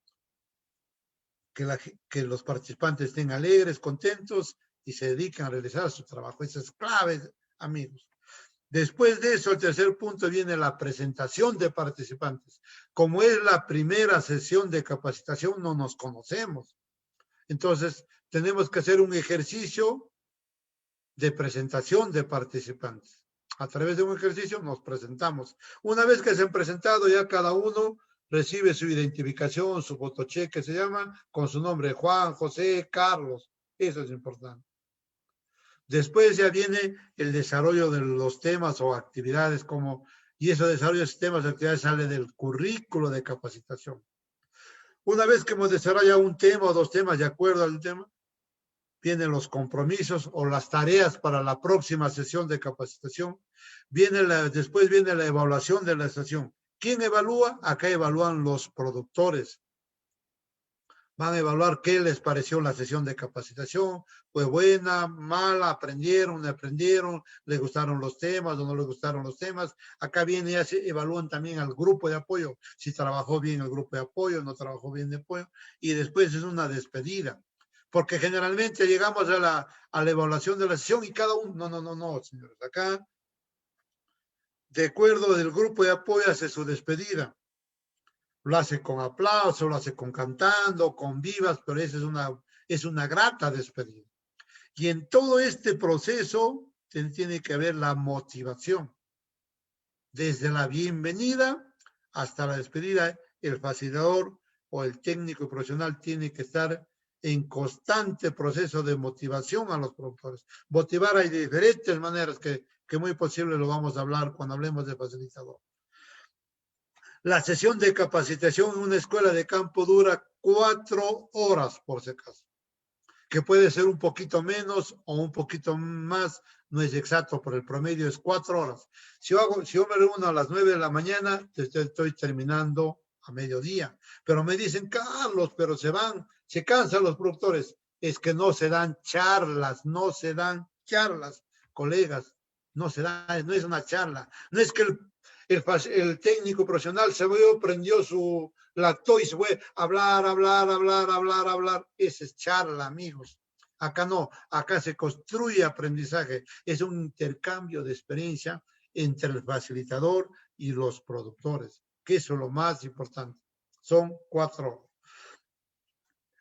que los participantes estén alegres, contentos y se dediquen a realizar su trabajo. Eso es clave, amigos. Después de eso, el tercer punto viene la presentación de participantes. Como es la primera sesión de capacitación, no nos conocemos. Entonces, tenemos que hacer un ejercicio de presentación de participantes. A través de un ejercicio nos presentamos. Una vez que se han presentado, ya cada uno recibe su identificación, su fotocheque, se llama, con su nombre, Juan, José, Carlos. Eso es importante. Después ya viene el desarrollo de los temas o actividades y ese desarrollo de temas o actividades sale del currículo de capacitación. Una vez que hemos desarrollado un tema o 2 temas de acuerdo al tema, vienen los compromisos o las tareas para la próxima sesión de capacitación. Después viene la evaluación de la sesión. ¿Quién evalúa? Acá evalúan los productores. Van a evaluar qué les pareció la sesión de capacitación. Fue buena, mala, aprendieron, no aprendieron, les gustaron los temas o no les gustaron los temas. Acá viene, ya se evalúan también al grupo de apoyo, si trabajó bien el grupo de apoyo, no trabajó bien de apoyo. Y después es una despedida. Porque generalmente llegamos a la evaluación de la sesión y cada uno, no, señores, acá, de acuerdo del grupo de apoyo, hace su despedida. Lo hace con aplauso, lo hace con cantando, con vivas, pero esa es una grata despedida. Y en todo este proceso tiene que haber la motivación. Desde la bienvenida hasta la despedida, el facilitador o el técnico profesional tiene que estar en constante proceso de motivación a los productores. Motivar hay de diferentes maneras que muy posible lo vamos a hablar cuando hablemos de facilitador. La sesión de capacitación en una escuela de campo dura 4 horas, por si acaso. Que puede ser un poquito menos o un poquito más, no es exacto, pero el promedio es 4 horas. Si yo me reúno a las 9 de la mañana, estoy terminando a mediodía. Pero me dicen, Carlos, pero se cansan los productores. Es que no se dan charlas, colegas. No se da, no es una charla. No es que el técnico profesional se vio, prendió su lacto y se fue a hablar. Esa es charla, amigos. Acá no, acá se construye aprendizaje. Es un intercambio de experiencia entre el facilitador y los productores, que eso es lo más importante. Son 4 horas.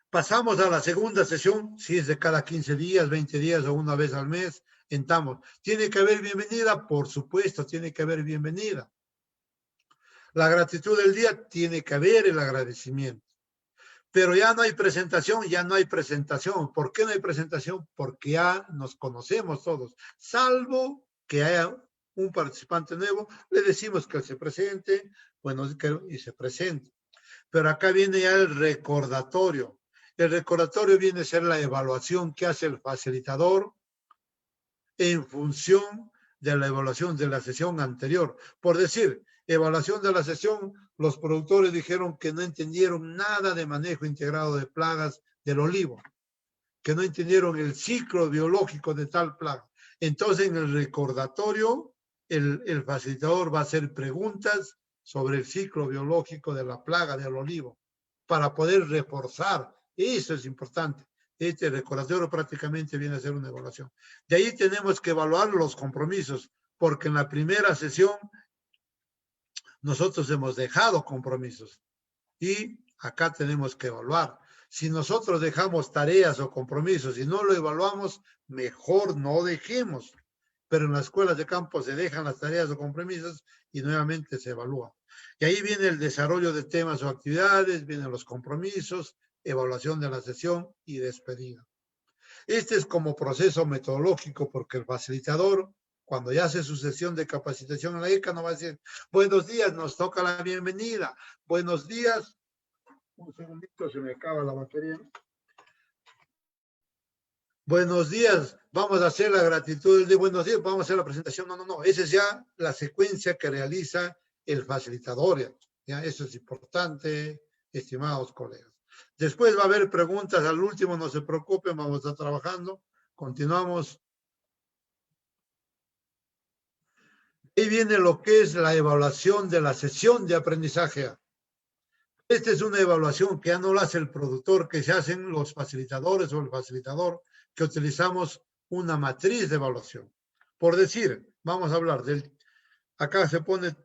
Pasamos a la segunda sesión, si es de cada 15 días, 20 días o una vez al mes, entramos. ¿Tiene que haber bienvenida? Por supuesto, tiene que haber bienvenida. La gratitud del día, tiene que haber el agradecimiento. Pero ya no hay presentación, ¿Por qué no hay presentación? Porque ya nos conocemos todos. Salvo que haya un participante nuevo, le decimos que se presente, bueno, y se presente. Pero acá viene ya el recordatorio. El recordatorio viene a ser la evaluación que hace el facilitador en función de la evaluación de la sesión anterior. Por decir, evaluación de la sesión, los productores dijeron que no entendieron nada de manejo integrado de plagas del olivo, que no entendieron el ciclo biológico de tal plaga. Entonces, en el recordatorio, el facilitador va a hacer preguntas sobre el ciclo biológico de la plaga del olivo para poder reforzar. Eso es importante. Este recordatorio prácticamente viene a ser una evaluación. De ahí tenemos que evaluar los compromisos, porque en la primera sesión nosotros hemos dejado compromisos y acá tenemos que evaluar. Si nosotros dejamos tareas o compromisos y no lo evaluamos, mejor no dejemos. Pero en las escuelas de campo se dejan las tareas o compromisos y nuevamente se evalúa. Y ahí viene el desarrollo de temas o actividades, vienen los compromisos, evaluación de la sesión y despedida. Este es como proceso metodológico porque el facilitador, cuando ya hace su sesión de capacitación en la ECA, no va a decir, buenos días, nos toca la bienvenida. Buenos días. Un segundito, se me acaba la batería. Buenos días, vamos a hacer la gratitud de buenos días, vamos a hacer la presentación. No. Esa es ya la secuencia que realiza el facilitador. ¿Ya? Eso es importante, estimados colegas. Después va a haber preguntas al último, no se preocupen, vamos a estar trabajando. Continuamos. Ahí viene lo que es la evaluación de la sesión de aprendizaje. Esta es una evaluación que ya no la hace el productor, que se hacen los facilitadores o el facilitador, que utilizamos una matriz de evaluación. Por decir, vamos a hablar del... Acá se pone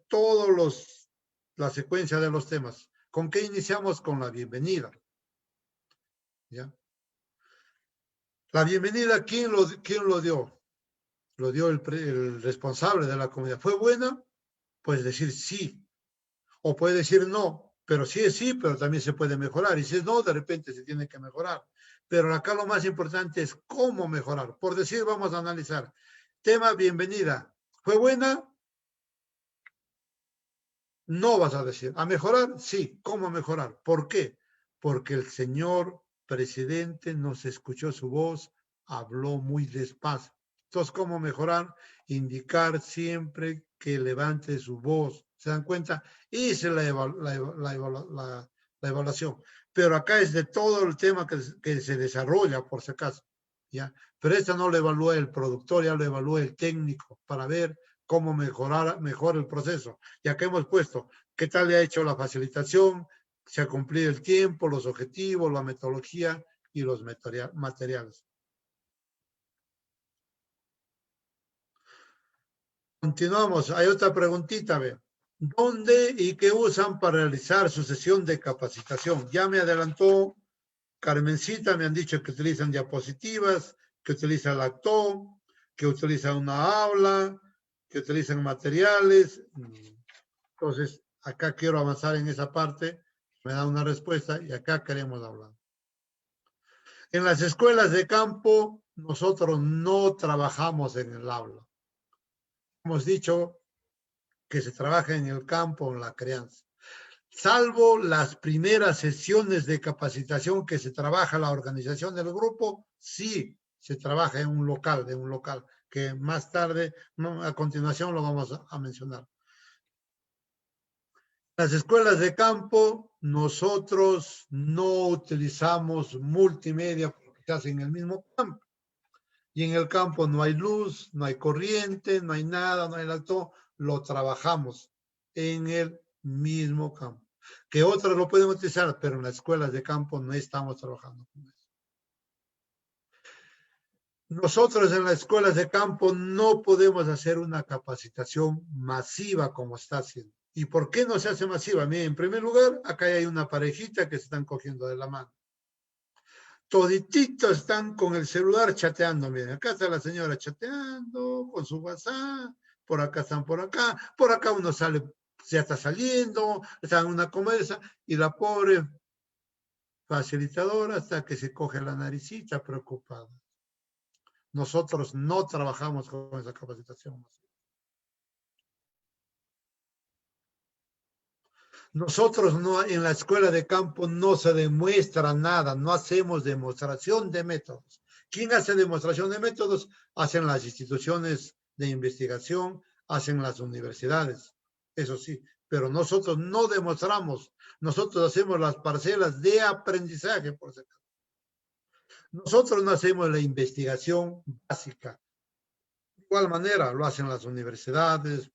la secuencia de los temas. ¿Con qué iniciamos? Con la bienvenida. ¿Ya? La bienvenida, ¿quién lo dio? Lo dio el responsable de la comunidad. ¿Fue buena? Puedes decir sí. O puede decir no. Pero si es sí, pero también se puede mejorar. Y si es no, de repente se tiene que mejorar. Pero acá lo más importante es cómo mejorar. Por decir, vamos a analizar. Tema bienvenida. ¿Fue buena? No vas a decir. ¿A mejorar? Sí. ¿Cómo mejorar? ¿Por qué? Porque el señor presidente nos escuchó su voz, habló muy despacio. Entonces, ¿cómo mejorar? Indicar siempre que levante su voz. ¿Se dan cuenta? Esa es la evaluación. Pero acá es de todo el tema que se desarrolla, por si acaso. ¿Ya? Pero esta no lo evalúa el productor, ya lo evalúa el técnico para ver cómo mejorar mejor el proceso. Ya que hemos puesto qué tal le ha hecho la facilitación, se ha cumplido el tiempo, los objetivos, la metodología y los materiales. Continuamos. Hay otra preguntita, ve. ¿Dónde y qué usan para realizar su sesión de capacitación? Ya me adelantó Carmencita, me han dicho que utilizan diapositivas, que utilizan Lactó, que utilizan una aula, que utilizan materiales. Entonces, acá quiero avanzar en esa parte, me da una respuesta y acá queremos hablar. En las escuelas de campo, nosotros no trabajamos en el aula. Hemos dicho que se trabaja en el campo, en la crianza. Salvo las primeras sesiones de capacitación que se trabaja la organización del grupo, sí se trabaja en un local, que más tarde, a continuación lo vamos a mencionar. Las escuelas de campo, nosotros no utilizamos multimedia porque se hace en el mismo campo. Y en el campo no hay luz, no hay corriente, no hay nada, no hay nada, todo lo trabajamos en el mismo campo. Que otros lo pueden utilizar, pero en las escuelas de campo no estamos trabajando con eso. Nosotros en las escuelas de campo no podemos hacer una capacitación masiva como está haciendo. ¿Y por qué no se hace masiva? Miren, en primer lugar, acá hay una parejita que se están cogiendo de la mano. Todititos están con el celular chateando. Miren, acá está la señora chateando con su WhatsApp, por acá están por acá uno sale, ya está saliendo, está en una conversa, y la pobre facilitadora hasta que se coge la naricita preocupada. Nosotros no trabajamos con esa capacitación. Nosotros no, en la escuela de campo no se demuestra nada, no hacemos demostración de métodos. ¿Quién hace demostración de métodos? Hacen las instituciones de investigación, hacen las universidades, eso sí, pero nosotros no demostramos, nosotros hacemos las parcelas de aprendizaje, por si acaso. Nosotros no hacemos la investigación básica. De igual manera, lo hacen las universidades,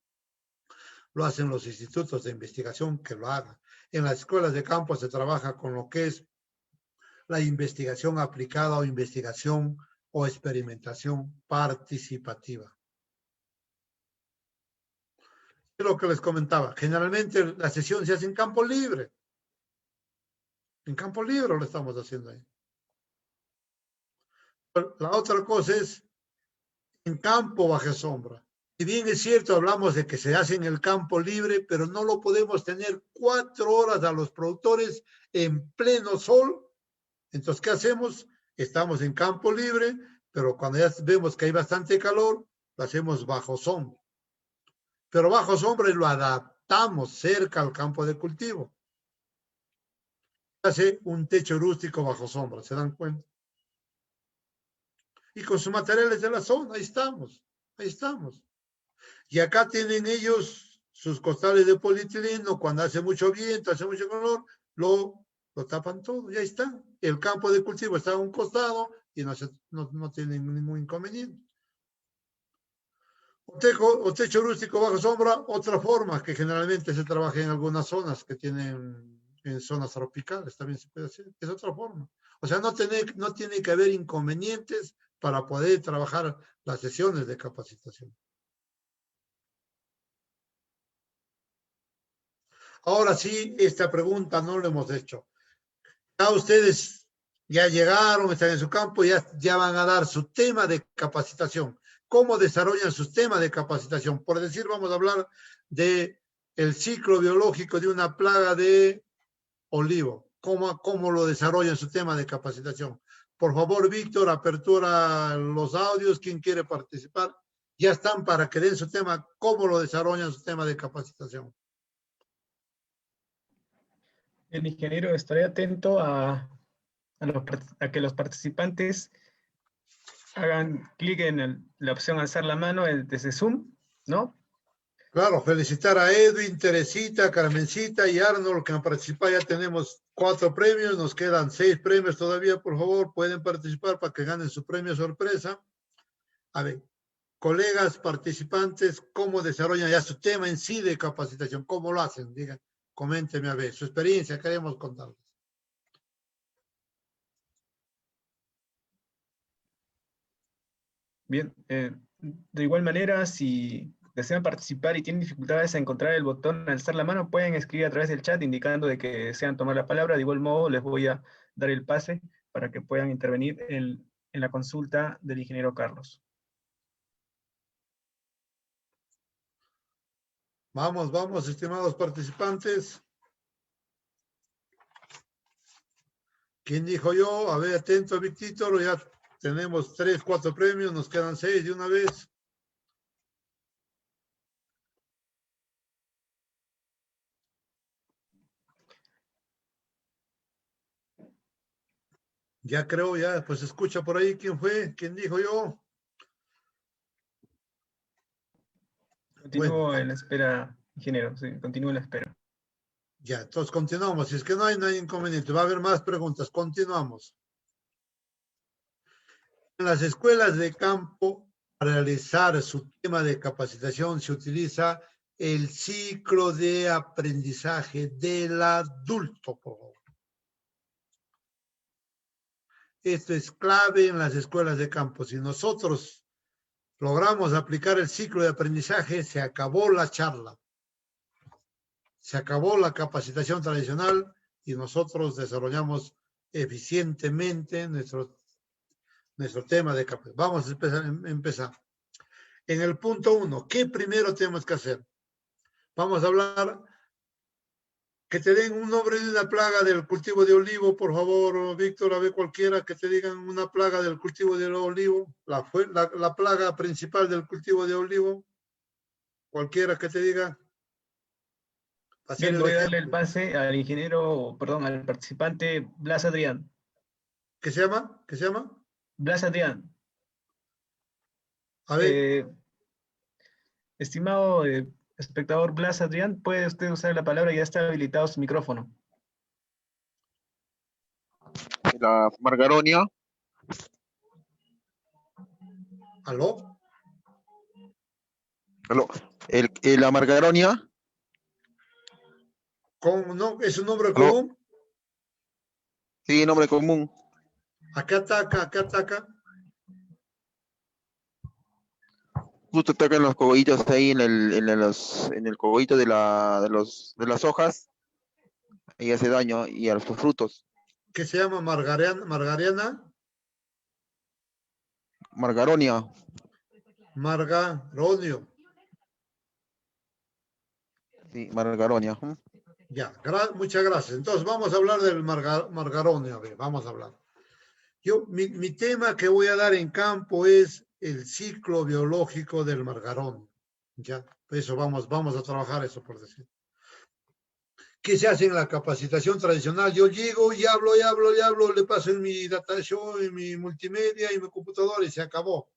lo hacen los institutos de investigación que lo hagan. En las escuelas de campo se trabaja con lo que es la investigación aplicada o investigación o experimentación participativa. Es lo que les comentaba. Generalmente la sesión se hace en campo libre. En campo libre lo estamos haciendo ahí. La otra cosa es en campo bajo sombra. Si bien es cierto, hablamos de que se hace en el campo libre, pero no lo podemos tener 4 horas a los productores en pleno sol. Entonces, ¿qué hacemos? Estamos en campo libre, pero cuando ya vemos que hay bastante calor, lo hacemos bajo sombra. Pero bajo sombra lo adaptamos cerca al campo de cultivo. Se hace un techo rústico bajo sombra, ¿se dan cuenta? Y con sus materiales de la zona, ahí estamos, ahí estamos. Y acá tienen ellos sus costales de polietileno, cuando hace mucho viento, hace mucho calor, lo tapan todo, ya está. El campo de cultivo está a un costado y no tienen ningún inconveniente. O techo rústico bajo sombra, otra forma que generalmente se trabaja en algunas zonas que tienen, en zonas tropicales, también se puede hacer, es otra forma. O sea, no tiene que haber inconvenientes para poder trabajar las sesiones de capacitación. Ahora sí, esta pregunta no la hemos hecho. Ya ustedes ya llegaron, están en su campo, ya van a dar su tema de capacitación. ¿Cómo desarrollan sus temas de capacitación? Por decir, vamos a hablar de el ciclo biológico de una plaga de olivo. ¿Cómo lo desarrollan su tema de capacitación? Por favor, Víctor, apertura los audios. ¿Quién quiere participar? Ya están para que den su tema. ¿Cómo lo desarrollan su tema de capacitación? El ingeniero, estaré atento a que los participantes hagan clic en la opción alzar la mano desde Zoom, ¿no? Claro, felicitar a Edwin, Teresita, Carmencita y Arnold que han participado. Ya tenemos 4 premios, nos quedan 6 premios todavía. Por favor, pueden participar para que ganen su premio sorpresa. A ver, colegas, participantes, ¿cómo desarrollan ya su tema en sí de capacitación? ¿Cómo lo hacen? Digan, coméntenme a ver, su experiencia, queremos contarles. Bien, de igual manera, si desean participar y tienen dificultades a encontrar el botón alzar la mano, pueden escribir a través del chat indicando de que desean tomar la palabra. De igual modo, les voy a dar el pase para que puedan intervenir en la consulta del ingeniero Carlos. Vamos, estimados participantes. ¿Quién dijo yo? A ver, atento, Víctor, ya tenemos 3, 4 premios, nos quedan 6 de una vez. Ya creo, ya, pues escucha por ahí quién fue, quién dijo yo. Continúo en la espera, ingeniero, sí, continúo en la espera. Ya, entonces continuamos. Si es que no hay inconveniente, va a haber más preguntas. Continuamos. En las escuelas de campo, para realizar su tema de capacitación, se utiliza el ciclo de aprendizaje del adulto, por favor. Esto es clave en las escuelas de campo. Si nosotros logramos aplicar el ciclo de aprendizaje, se acabó la charla. Se acabó la capacitación tradicional y nosotros desarrollamos eficientemente nuestro tema de capacitación. Vamos a empezar. En el punto 1, ¿qué primero tenemos que hacer? Vamos a hablar, que te den un nombre de una plaga del cultivo de olivo, por favor, Víctor, a ver cualquiera que te digan una plaga del cultivo de olivo, la plaga principal del cultivo de olivo, cualquiera que te diga. Bien, voy a darle el pase al ingeniero, perdón, al participante Blas Adrián. ¿Qué se llama? ¿Qué se llama? Blas Adrián. A ver. Estimado espectador Blas Adrián, puede usted usar la palabra, ya está habilitado su micrófono. La margaronia. ¿Aló? ¿Aló? La margaronia. ¿No? ¿Es un nombre ¿Aló? común? Sí, nombre común. Acá ataca. Justo atacan los cogollitos ahí en el cogollito de las hojas. Ahí hace daño y a los frutos. ¿Qué se llama? ¿Margariana? Margaronia. Margaronio. Sí, margaronia. Ya, muchas gracias. Entonces vamos a hablar del margaronio. A ver, vamos a hablar. Mi tema que voy a dar en campo es el ciclo biológico del margaronio. Ya, eso vamos a trabajar eso por decir. ¿Qué se hace en la capacitación tradicional? Yo llego y hablo, le paso en mi data show, en mi multimedia, en mi computadora y se acabó.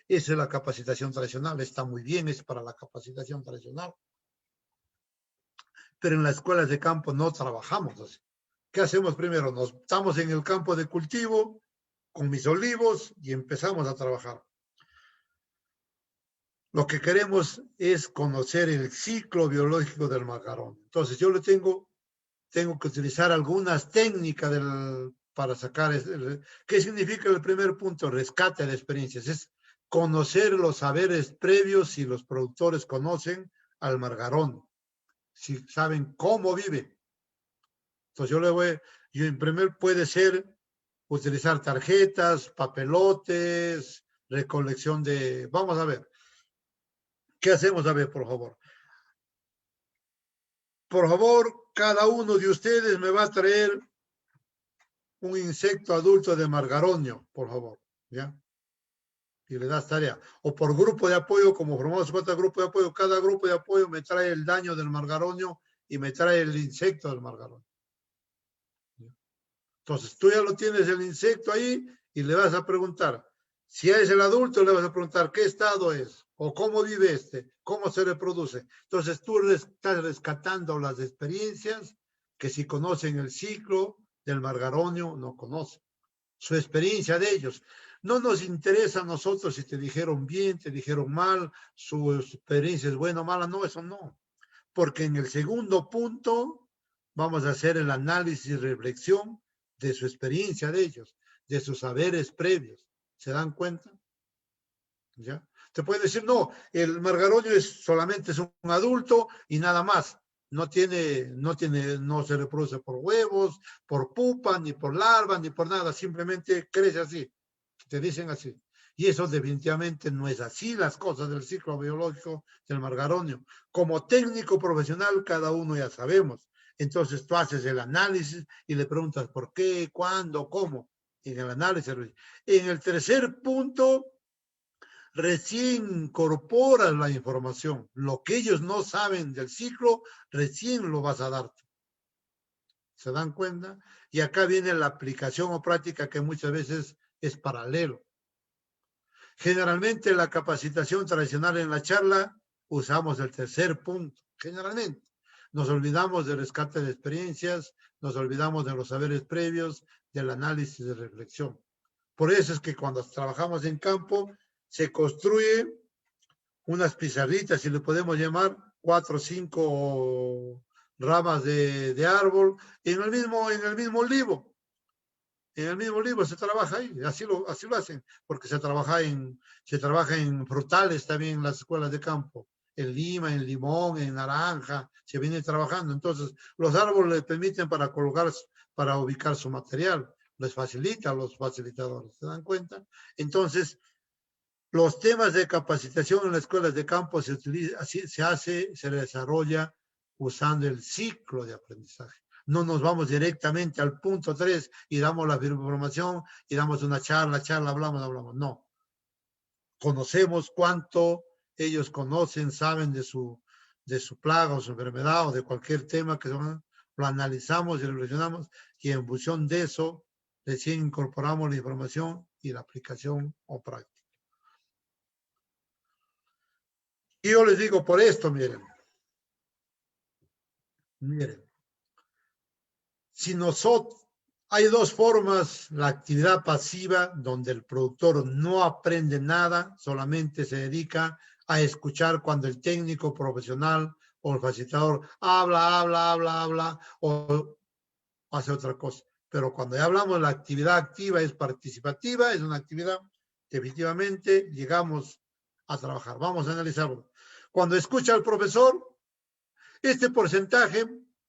Esa es la capacitación tradicional, está muy bien, es para la capacitación tradicional. Pero en las escuelas de campo no trabajamos así. ¿Qué hacemos primero? Estamos en el campo de cultivo con mis olivos y empezamos a trabajar. Lo que queremos es conocer el ciclo biológico del margaronio. Entonces yo tengo que utilizar algunas técnicas para sacar. ¿Qué significa el primer punto? Rescate de experiencias. Es conocer los saberes previos si los productores conocen al margaronio, si saben cómo vive. Entonces en primer puede ser utilizar tarjetas, papelotes, recolección de. Vamos a ver. ¿Qué hacemos? A ver, por favor. Por favor, cada uno de ustedes me va a traer un insecto adulto de margaronio, por favor, ¿ya? Y le das tarea. O por grupo de apoyo, como formamos 4 grupos de apoyo, cada grupo de apoyo me trae el daño del margaronio y me trae el insecto del margaronio. Entonces, tú ya lo tienes el insecto ahí y le vas a preguntar. Si es el adulto, le vas a preguntar qué estado es, o cómo vive cómo se reproduce. Entonces, tú estás rescatando las experiencias que si conocen el ciclo del margaronio, no conocen. Su experiencia de ellos. No nos interesa a nosotros si te dijeron bien, te dijeron mal, su experiencia es buena o mala. No, eso no. Porque en el segundo punto vamos a hacer el análisis y reflexión de su experiencia de ellos, de sus saberes previos. ¿Se dan cuenta? ¿Ya? Te pueden decir, no, el margaronio solamente es un adulto y nada más. No se reproduce por huevos, por pupa, ni por larva, ni por nada. Simplemente crece así. Te dicen así. Y eso definitivamente no es así las cosas del ciclo biológico del margaronio. Como técnico profesional, cada uno ya sabemos. Entonces tú haces el análisis y le preguntas por qué, cuándo, cómo. En el análisis. En el tercer punto, recién incorporas la información. Lo que ellos no saben del ciclo, recién lo vas a dar. ¿Se dan cuenta? Y acá viene la aplicación o práctica que muchas veces es paralelo. Generalmente la capacitación tradicional en la charla usamos el tercer punto. Generalmente. Nos olvidamos del rescate de experiencias, nos olvidamos de los saberes previos, del análisis de reflexión. Por eso es que cuando trabajamos en campo, se construye unas pizarritas, si le podemos llamar, 4 o 5 ramas de árbol, en el mismo olivo. En el mismo olivo se trabaja ahí, así lo hacen, porque se trabaja en frutales también en las escuelas de campo, en lima, en limón, en naranja, se viene trabajando. Entonces, los árboles les permiten para ubicar su material, les facilita a los facilitadores, ¿se dan cuenta? Entonces, los temas de capacitación en las escuelas de campo se desarrolla usando el ciclo de aprendizaje. No nos vamos directamente al punto 3 y damos la información y damos una charla, hablamos. No. Conocemos cuánto ellos conocen, saben de su plaga o su enfermedad o de cualquier tema que lo analizamos y lo relacionamos y en función de eso recién incorporamos la información y la aplicación o práctica. Y yo les digo por esto, miren. Si nosotros, hay dos formas, la actividad pasiva, donde el productor no aprende nada, solamente se dedica a escuchar cuando el técnico profesional o el facilitador habla, o hace otra cosa. Pero cuando ya hablamos de la actividad activa, es participativa, es una actividad que efectivamente llegamos a trabajar. Vamos a analizarlo. Cuando escucha al profesor, este porcentaje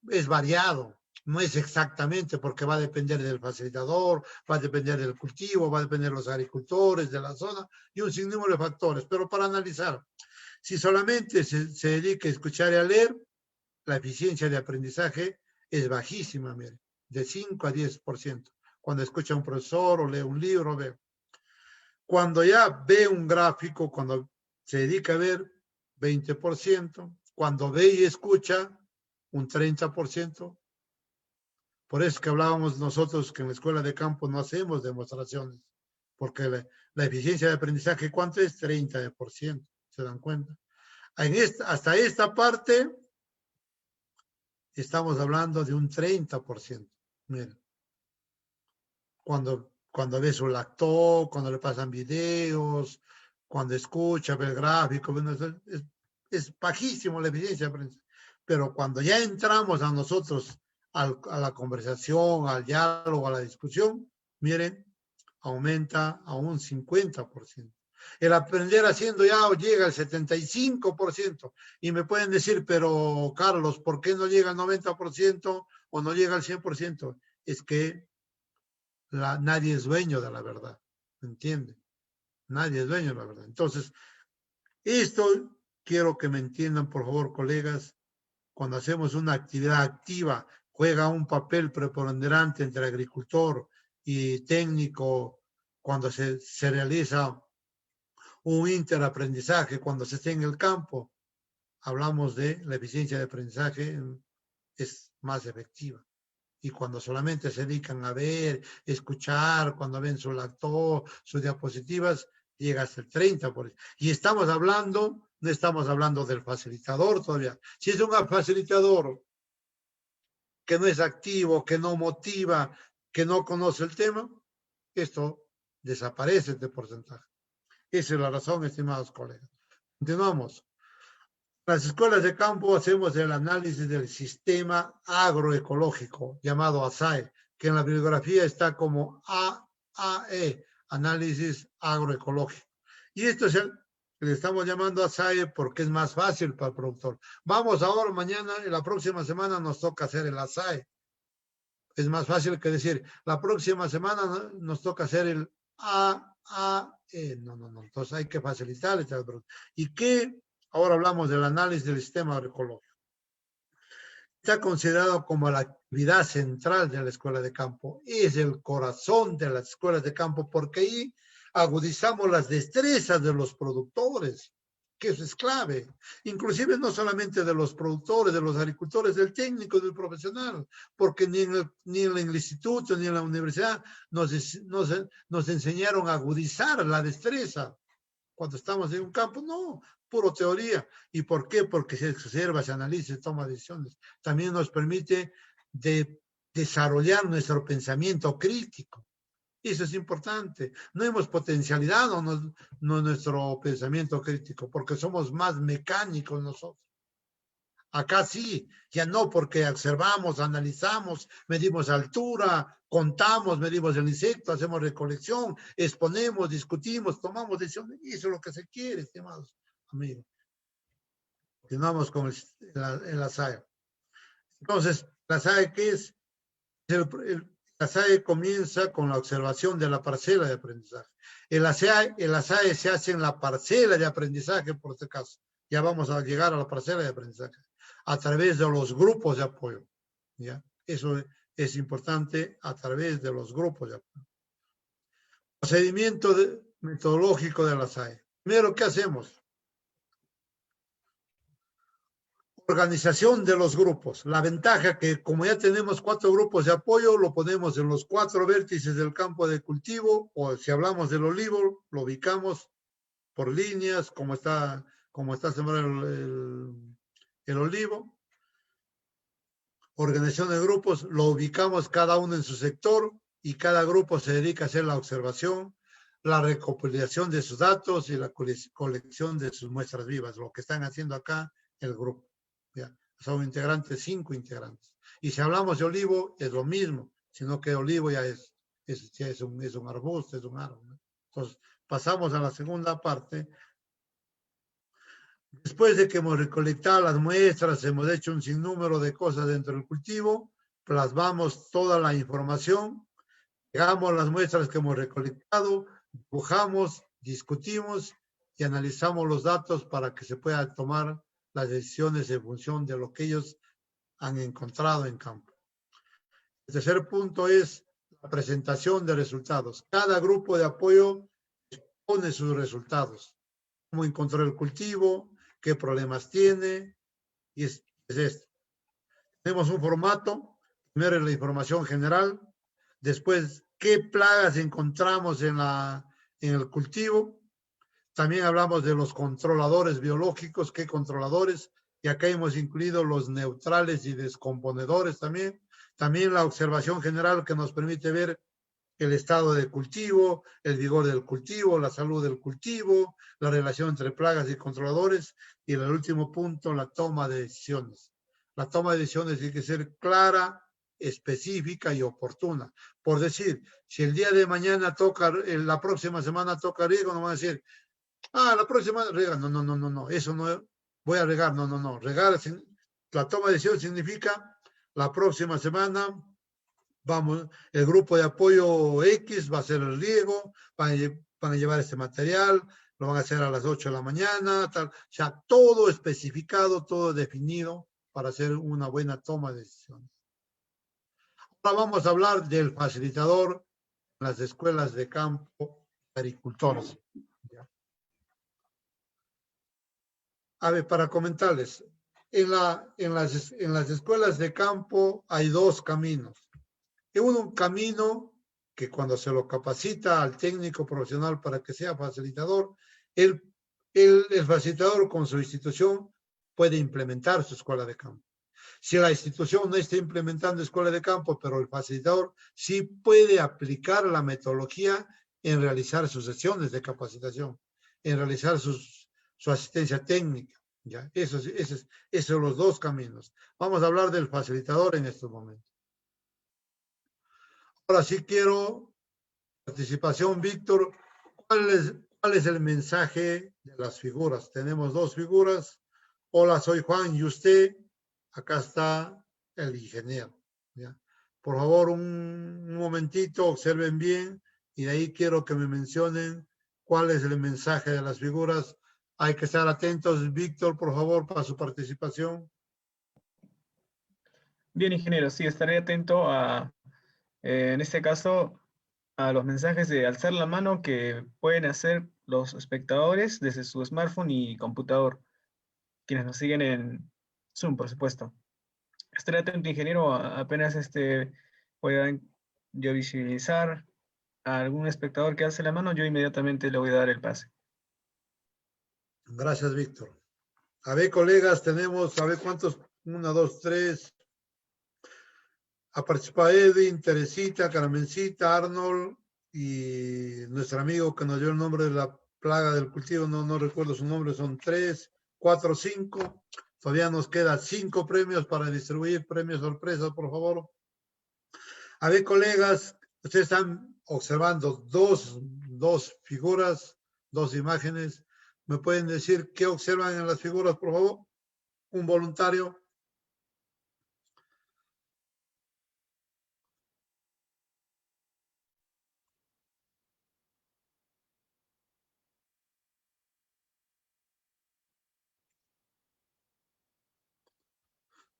es variado. No es exactamente porque va a depender del facilitador, va a depender del cultivo, va a depender de los agricultores, de la zona y un sinnúmero de factores. Pero para analizar, si solamente se dedica a escuchar y a leer, la eficiencia de aprendizaje es bajísima, mire, de 5 a 10%. Cuando escucha a un profesor o lee un libro, ve. Cuando ya ve un gráfico, cuando se dedica a ver, 20%. Cuando ve y escucha, un 30%. Por eso que hablábamos nosotros que en la escuela de campo no hacemos demostraciones, porque la eficiencia de aprendizaje, ¿cuánto es? 30%, ¿se dan cuenta? Hasta esta parte, estamos hablando de un 30%. Miren, cuando ve su lactó, cuando le pasan videos, cuando escucha, ve el gráfico, es bajísimo la eficiencia de aprendizaje. Pero cuando ya entramos a nosotros a la conversación, al diálogo, a la discusión, miren, aumenta a un 50%. El aprender haciendo ya llega al 75%. Y me pueden decir, pero Carlos, ¿por qué no llega al 90% o no llega al 100%? Es que nadie es dueño de la verdad, ¿entiende? Nadie es dueño de la verdad. Entonces, esto quiero que me entiendan, por favor, colegas, cuando hacemos una actividad activa, juega un papel preponderante entre agricultor y técnico cuando se realiza un interaprendizaje, cuando se está en el campo. Hablamos de la eficiencia de aprendizaje es más efectiva. Y cuando solamente se dedican a ver, escuchar, cuando ven su lactó, sus diapositivas, llega hasta el 30%. Y no estamos hablando del facilitador todavía. Si es un facilitador que no es activo, que no motiva, que no conoce el tema, esto desaparece de porcentaje. Esa es la razón, estimados colegas. Continuamos. En las escuelas de campo hacemos el análisis del sistema agroecológico, llamado ASAE, que en la bibliografía está como AAE, análisis agroecológico. Y esto es le estamos llamando ASAE porque es más fácil para el productor. Vamos ahora, mañana, y la próxima semana nos toca hacer el ASAE. Es más fácil que decir, la próxima semana nos toca hacer el AAE. No. Entonces hay que facilitar el producto. ¿Y qué? Ahora hablamos del análisis del sistema agroecológico. Está considerado como la actividad central de la escuela de campo. Es el corazón de las escuelas de campo porque ahí agudizamos las destrezas de los productores, que eso es clave. Inclusive no solamente de los productores, de los agricultores, del técnico, del profesional, porque ni en el instituto ni en la universidad nos enseñaron a agudizar la destreza. Cuando estamos en un campo, no, puro teoría. ¿Y por qué? Porque se observa, se analiza, se toma decisiones. También nos permite desarrollar nuestro pensamiento crítico. Eso es importante. No hemos potencialidad nuestro pensamiento crítico, porque somos más mecánicos nosotros. Acá sí, ya no, porque observamos, analizamos, medimos altura, contamos, medimos el insecto, hacemos recolección, exponemos, discutimos, tomamos decisiones. Eso es lo que se quiere, estimados amigos. Continuamos con la SAE. Entonces, la SAE, ¿qué es? La SAE comienza con la observación de la parcela de aprendizaje. El SAE se hace en la parcela de aprendizaje, por este caso. Ya vamos a llegar a la parcela de aprendizaje. A través de los grupos de apoyo. ¿Ya? Eso es importante, a través de los grupos de apoyo. Procedimiento metodológico de la SAE. Primero, ¿qué hacemos? Organización de los grupos. La ventaja que como ya tenemos 4 grupos de apoyo, lo ponemos en los 4 vértices del campo de cultivo, o si hablamos del olivo, lo ubicamos por líneas, como está sembrado el olivo. Organización de grupos, lo ubicamos cada uno en su sector y cada grupo se dedica a hacer la observación, la recopilación de sus datos y la colección de sus muestras vivas, lo que están haciendo acá el grupo. ¿Ya? Son integrantes, 5 integrantes. Y si hablamos de olivo, es lo mismo, sino que olivo ya es un arbusto, es un árbol, ¿no? Entonces, pasamos a la segunda parte. Después de que hemos recolectado las muestras, hemos hecho un sinnúmero de cosas dentro del cultivo, plasmamos toda la información, llegamos a las muestras que hemos recolectado, dibujamos, discutimos y analizamos los datos para que se pueda tomar las decisiones en función de lo que ellos han encontrado en campo. El tercer punto es la presentación de resultados. Cada grupo de apoyo expone sus resultados. Cómo encontró el cultivo, qué problemas tiene, y es esto. Tenemos un formato, primero la información general, después qué plagas encontramos en el cultivo. También hablamos de los controladores biológicos, qué controladores, y acá hemos incluido los neutrales y descomponedores también. También la observación general que nos permite ver el estado del cultivo, el vigor del cultivo, la salud del cultivo, la relación entre plagas y controladores, y el último punto, la toma de decisiones. La toma de decisiones tiene que ser clara, específica y oportuna. Por decir, si el día de mañana la próxima semana toca riego, no van a decir, la próxima rega, no, eso no, voy a regar, no, regar, la toma de decisión significa, la próxima semana, vamos, el grupo de apoyo X va a hacer el riego, van a llevar este material, lo van a hacer a las 8 de la mañana, tal, ya todo especificado, todo definido para hacer una buena toma de decisiones. Ahora vamos a hablar del facilitador en las escuelas de campo agricultores. A ver, para comentarles, en las escuelas de campo hay 2 caminos. Un camino que cuando se lo capacita al técnico profesional para que sea facilitador, el facilitador con su institución puede implementar su escuela de campo. Si la institución no está implementando escuela de campo, pero el facilitador sí puede aplicar la metodología en realizar sus sesiones de capacitación, en realizar su asistencia técnica. ¿Ya? Esos son los 2 caminos. Vamos a hablar del facilitador en estos momentos. Ahora sí quiero participación, Víctor. ¿Cuál es el mensaje de las figuras? Tenemos 2 figuras. Hola, soy Juan y usted. Acá está el ingeniero. ¿Ya? Por favor, un momentito, observen bien y de ahí quiero que me mencionen cuál es el mensaje de las figuras. Hay que estar atentos, Víctor, por favor, para su participación. Bien, ingeniero, sí, estaré atento en este caso, a los mensajes de alzar la mano que pueden hacer los espectadores desde su smartphone y computador, quienes nos siguen en Zoom, por supuesto. Estaré atento, ingeniero, apenas pueda yo visibilizar a algún espectador que alce la mano, yo inmediatamente le voy a dar el pase. Gracias, Víctor. A ver, colegas, tenemos, a ver cuántos, 1, 2, 3. Ha participado Edwin, Teresita, Carmencita, Arnold, y nuestro amigo que nos dio el nombre de la plaga del cultivo, no recuerdo su nombre, son 3, 4, 5. Todavía nos quedan 5 premios para distribuir, premios sorpresa, por favor. A ver, colegas, ustedes están observando dos figuras, 2 imágenes. ¿Me pueden decir qué observan en las figuras, por favor? Un voluntario.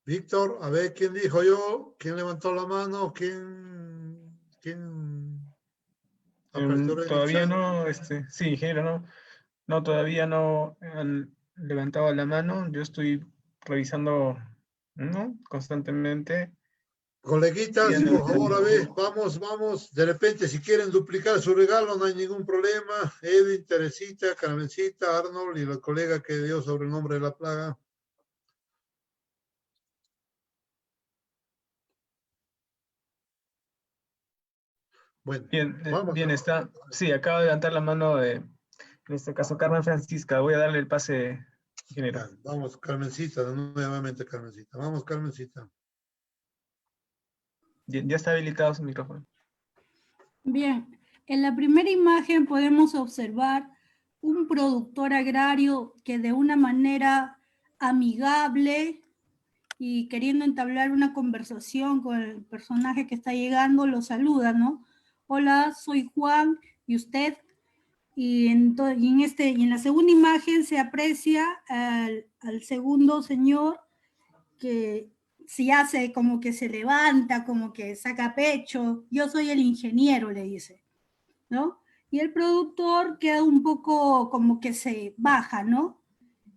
Víctor, a ver, ¿quién dijo yo? ¿Quién levantó la mano? ¿Quién aperturó el Todavía chat? no, sí, ingeniero, no. No, todavía no han levantado la mano. Yo estoy revisando, ¿no? Constantemente. Coleguitas, Bien, por favor, a ver, vamos. De repente, si quieren duplicar su regalo, no hay ningún problema. Edwin, Teresita, Carmencita, Arnold y la colega que dio sobre el nombre de la plaga. Bueno, bien, vamos. bien está. Sí, acaba de levantar la mano en este caso, Carmen Francisca. Voy a darle el pase, ingeniero. Ya, vamos, Carmencita, nuevamente Carmencita. Vamos, Carmencita. Ya está habilitado su micrófono. Bien, en la primera imagen podemos observar un productor agrario que de una manera amigable y queriendo entablar una conversación con el personaje que está llegando, lo saluda, ¿no? Hola, soy Juan, ¿y usted? Y en la segunda imagen se aprecia al segundo señor que se hace como que se levanta, como que saca pecho. Yo soy el ingeniero, le dice, ¿no? Y el productor queda un poco como que se baja, ¿no?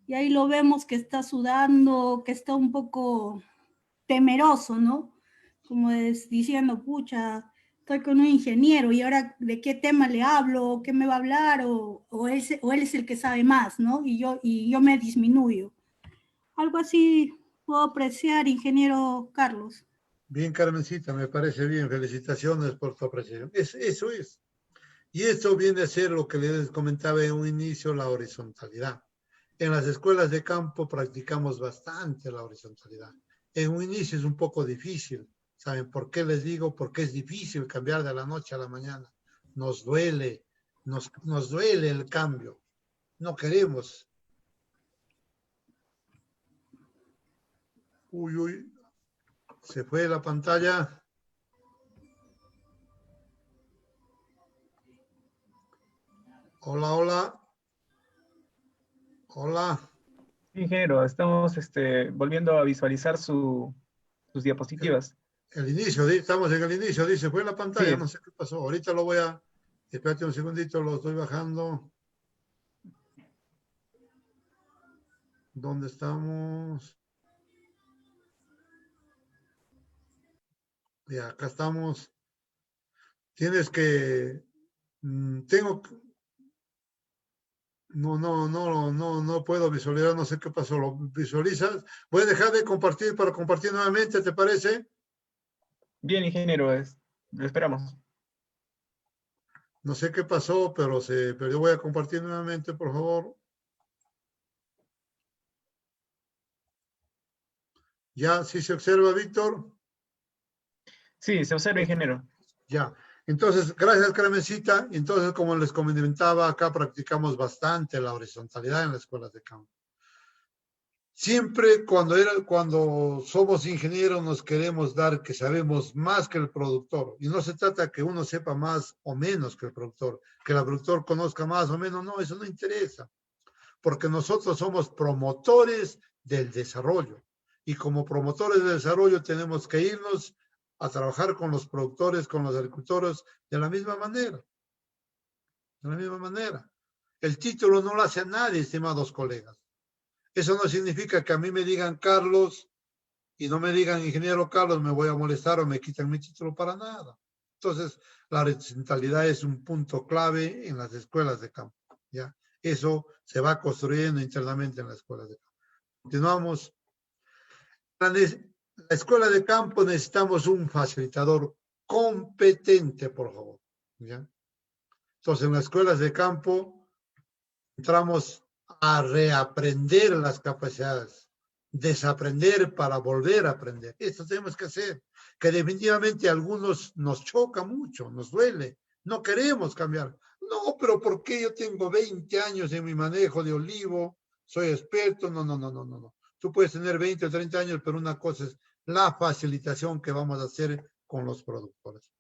Y ahí lo vemos que está sudando, que está un poco temeroso, ¿no? Como diciendo, pucha, estoy con un ingeniero y ahora de qué tema le hablo, qué me va a hablar, o él es el que sabe más, ¿no? Y yo me disminuyo. Algo así puedo apreciar, ingeniero Carlos. Bien, Carmencita, me parece bien. Felicitaciones por tu apreciación. Eso es. Y esto viene a ser lo que les comentaba en un inicio, la horizontalidad. En las escuelas de campo practicamos bastante la horizontalidad. En un inicio es un poco difícil. ¿Saben por qué les digo? Porque es difícil cambiar de la noche a la mañana. Nos duele el cambio. No queremos. Uy, se fue la pantalla. Hola. Ingeniero, estamos volviendo a visualizar sus diapositivas. El inicio, estamos en el inicio, dice, fue la pantalla, Sí. no sé qué pasó. Ahorita lo voy a, espérate un segundito, lo estoy bajando. ¿Dónde estamos? Ya, acá estamos. Tienes que, no puedo visualizar, no sé qué pasó. ¿Lo visualizas? Voy a dejar de compartir para compartir nuevamente, ¿te parece? Bien, ingeniero, lo esperamos. No sé qué pasó, pero yo voy a compartir nuevamente, por favor. ¿Ya? ¿Sí se observa, Víctor? Sí, se observa, ingeniero. Ya. Entonces, gracias, Carmencita. Entonces, como les comentaba, acá practicamos bastante la horizontalidad en las escuelas de campo. Siempre cuando somos ingenieros nos queremos dar que sabemos más que el productor. Y no se trata que uno sepa más o menos que el productor, que el productor conozca más o menos. No, eso no interesa. Porque nosotros somos promotores del desarrollo. Y como promotores del desarrollo tenemos que irnos a trabajar con los productores, con los agricultores, de la misma manera. De la misma manera. El título no lo hace a nadie, estimados colegas. Eso no significa que a mí me digan Carlos y no me digan ingeniero Carlos, me voy a molestar o me quitan mi título para nada. Entonces, la horizontalidad es un punto clave en las escuelas de campo. ¿Ya? Eso se va construyendo internamente en las escuelas de campo. Continuamos. La escuela de campo necesitamos un facilitador competente, por favor. ¿Ya? Entonces, en las escuelas de campo, entramos a reaprender las capacidades, desaprender para volver a aprender. Esto tenemos que hacer, que definitivamente a algunos nos choca mucho, nos duele, no queremos cambiar. No, pero ¿por qué yo tengo 20 años en mi manejo de olivo? Soy experto. No. Tú puedes tener 20 o 30 años, pero una cosa es la facilitación que vamos a hacer con los productores.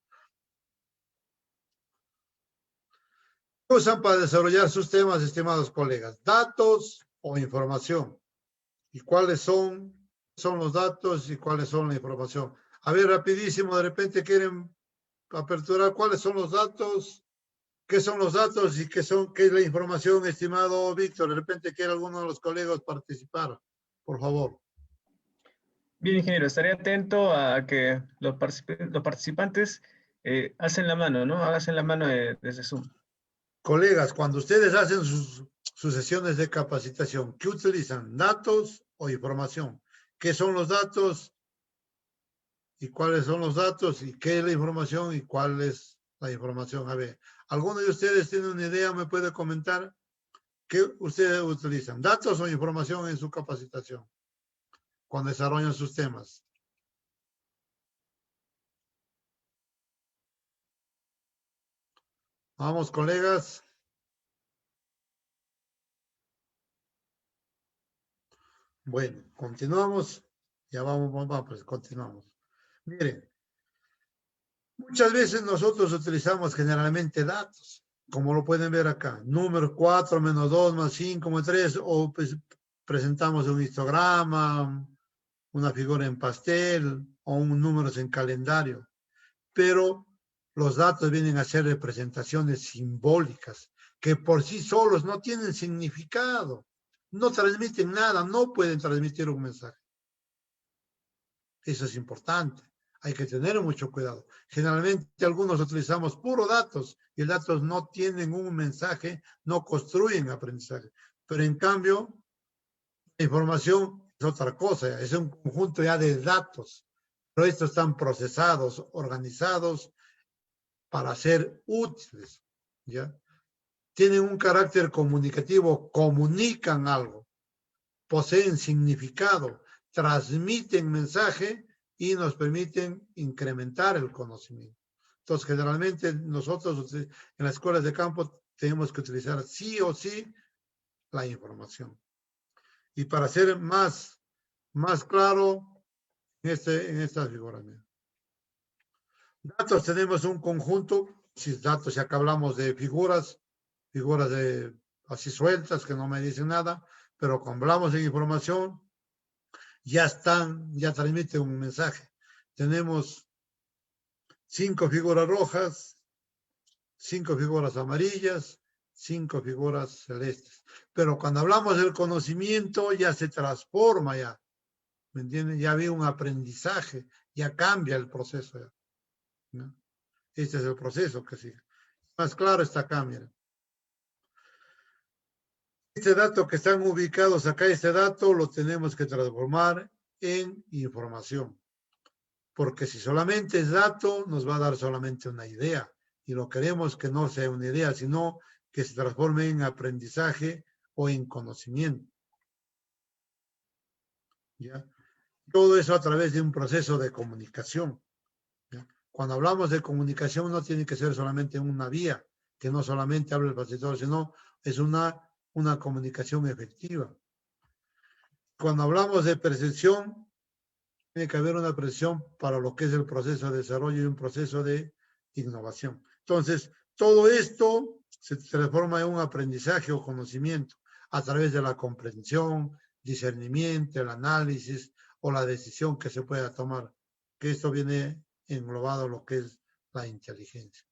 ¿Qué usan para desarrollar sus temas, estimados colegas? ¿Datos o información? ¿Y cuáles son los datos y cuáles son la información? A ver, rapidísimo, de repente quieren aperturar cuáles son los datos, qué son los datos y qué es la información, estimado Víctor. De repente quiere alguno de los colegas participar, por favor. Bien, ingeniero, estaré atento a que los participantes hacen la mano, ¿no? Hacen la mano desde Zoom. Colegas, cuando ustedes hacen sus sesiones de capacitación, ¿qué utilizan? ¿Datos o información? ¿Qué son los datos? ¿Y cuáles son los datos? ¿Y qué es la información? ¿Y cuál es la información? A ver, ¿alguno de ustedes tiene una idea? ¿Me puede comentar? ¿Qué ustedes utilizan? ¿Datos o información en su capacitación? Cuando desarrollan sus temas. Vamos, colegas. Bueno, continuamos. Ya vamos, pues continuamos. Miren, muchas veces nosotros utilizamos generalmente datos, como lo pueden ver acá. Número 4 menos 2 más 5 más 3, o pues presentamos un histograma, una figura en pastel, o un número en calendario. Pero los datos vienen a ser representaciones simbólicas, que por sí solos no tienen significado, no transmiten nada, no pueden transmitir un mensaje. Eso es importante, hay que tener mucho cuidado. Generalmente algunos utilizamos puro datos, y los datos no tienen un mensaje, no construyen aprendizaje. Pero en cambio, la información es otra cosa, es un conjunto ya de datos, pero estos están procesados, organizados, para ser útiles, ¿ya? Tienen un carácter comunicativo, comunican algo, poseen significado, transmiten mensaje y nos permiten incrementar el conocimiento. Entonces, generalmente nosotros en las escuelas de campo tenemos que utilizar sí o sí la información. Y para ser más claro en esta figura. Datos, tenemos un conjunto, si datos, ya que hablamos de figuras de así sueltas que no me dicen nada, pero cuando hablamos de información, ya transmiten un mensaje. Tenemos 5 figuras rojas, 5 figuras amarillas, 5 figuras celestes. Pero cuando hablamos del conocimiento, ya se transforma ya. ¿Me entienden? Ya había un aprendizaje, ya cambia el proceso. ¿No? Este es el proceso que sigue. Más claro está acá, miren. Este dato que están ubicados acá, este dato lo tenemos que transformar en información. Porque si solamente es dato, nos va a dar solamente una idea. Y lo queremos que no sea una idea, sino que se transforme en aprendizaje o en conocimiento. ¿Ya? Todo eso a través de un proceso de comunicación. ¿Ya? Cuando hablamos de comunicación no tiene que ser solamente una vía, que no solamente habla el facilitador, sino es una comunicación efectiva. Cuando hablamos de percepción, tiene que haber una percepción para lo que es el proceso de desarrollo y un proceso de innovación. Entonces, todo esto se transforma en un aprendizaje o conocimiento a través de la comprensión, discernimiento, el análisis o la decisión que se pueda tomar, que esto viene englobado en lo que es la inteligencia.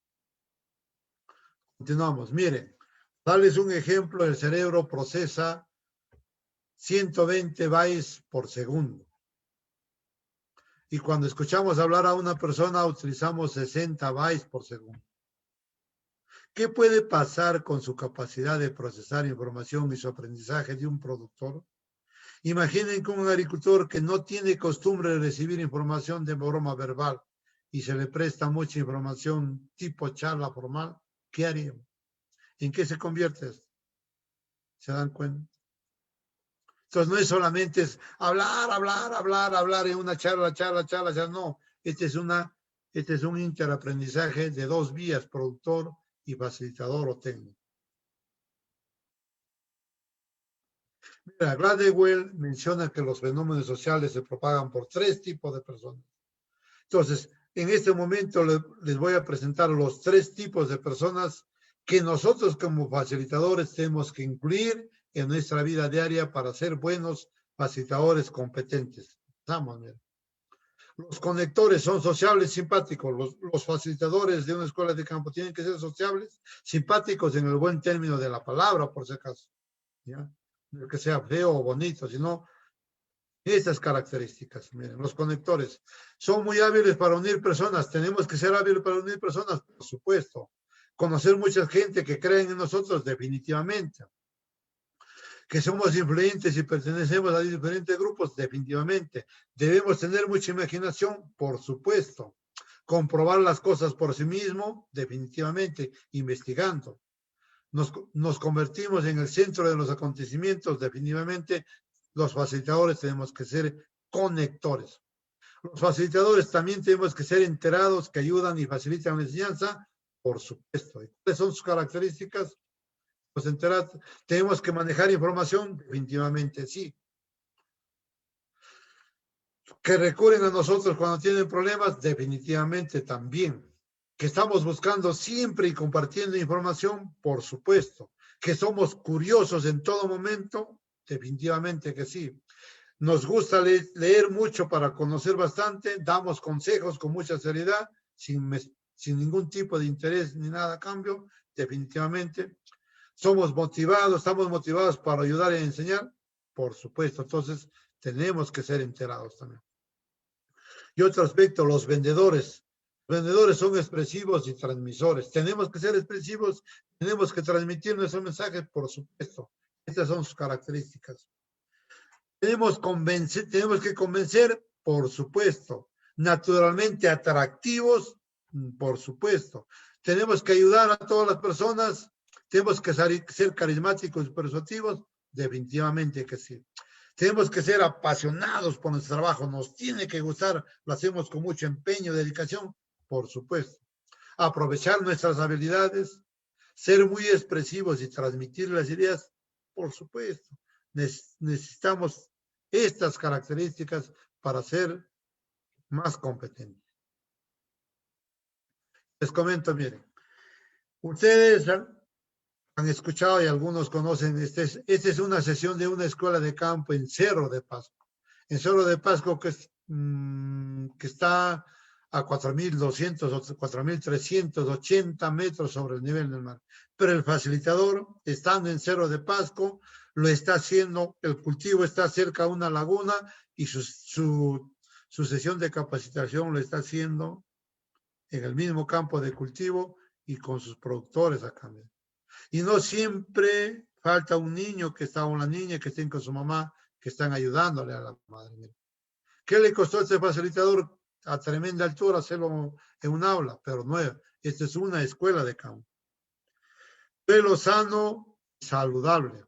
Continuamos, miren, darles un ejemplo, el cerebro procesa 120 bytes por segundo. Y cuando escuchamos hablar a una persona utilizamos 60 bytes por segundo. ¿Qué puede pasar con su capacidad de procesar información y su aprendizaje de un productor? Imaginen que un agricultor que no tiene costumbre de recibir información de forma verbal y se le presta mucha información tipo charla formal, ¿qué haríamos? ¿En qué se convierte esto? ¿Se dan cuenta? Entonces no es solamente es hablar en una charla, no. Este es un interaprendizaje de dos vías, productor y facilitador o técnico. Mira, Gladwell menciona que los fenómenos sociales se propagan por 3 tipos de personas. Entonces, en este momento les voy a presentar los 3 tipos de personas que nosotros como facilitadores tenemos que incluir en nuestra vida diaria para ser buenos facilitadores competentes. Vamos, mira. Los conectores son sociables, simpáticos. Los facilitadores de una escuela de campo tienen que ser sociables, simpáticos en el buen término de la palabra, por si acaso. ¿Ya? No que sea feo o bonito, sino estas características. Miren, los conectores son muy hábiles para unir personas. Tenemos que ser hábiles para unir personas, por supuesto. Conocer mucha gente que creen en nosotros, definitivamente. Que somos influyentes y pertenecemos a diferentes grupos, definitivamente. Debemos tener mucha imaginación, por supuesto. Comprobar las cosas por sí mismo, definitivamente, investigando. Nos convertimos en el centro de los acontecimientos, definitivamente. Los facilitadores tenemos que ser conectores. Los facilitadores también tenemos que ser enterados, que ayudan y facilitan la enseñanza, por supuesto. ¿Cuáles son sus características? Los enterados, tenemos que manejar información, definitivamente sí. Que recurren a nosotros cuando tienen problemas, definitivamente también. Que estamos buscando siempre y compartiendo información, por supuesto. Que somos curiosos en todo momento, definitivamente que sí. Nos gusta leer mucho para conocer bastante, damos consejos con mucha seriedad, sin ningún tipo de interés ni nada a cambio, definitivamente. Somos motivados, estamos motivados para ayudar y enseñar, por supuesto. Entonces, tenemos que ser enterados también. Y otro aspecto, los vendedores. Los vendedores son expresivos y transmisores. Tenemos que ser expresivos, tenemos que transmitir nuestro mensaje, por supuesto. Estas son sus características. Tenemos que convencer, por supuesto. Naturalmente atractivos, por supuesto. Tenemos que ayudar a todas las personas. Tenemos que ser carismáticos y persuasivos, definitivamente que sí. Tenemos que ser apasionados por nuestro trabajo, nos tiene que gustar, lo hacemos con mucho empeño, dedicación, por supuesto. Aprovechar nuestras habilidades, ser muy expresivos y transmitir las ideas, por supuesto. Necesitamos estas características para ser más competentes. Les comento, miren, ustedes han escuchado y algunos conocen, esta es una sesión de una escuela de campo en Cerro de Pasco. En Cerro de Pasco que está a 4.200 o 4.380 metros sobre el nivel del mar. Pero el facilitador, estando en Cerro de Pasco, lo está haciendo, el cultivo está cerca a una laguna y su sesión de capacitación lo está haciendo en el mismo campo de cultivo y con sus productores acá. Y no siempre falta un niño que está o una niña que estén con su mamá, que están ayudándole a la madre. ¿Qué le costó a este facilitador a tremenda altura hacerlo en un aula? Pero no, esta es una escuela de campo. Pelo sano y saludable.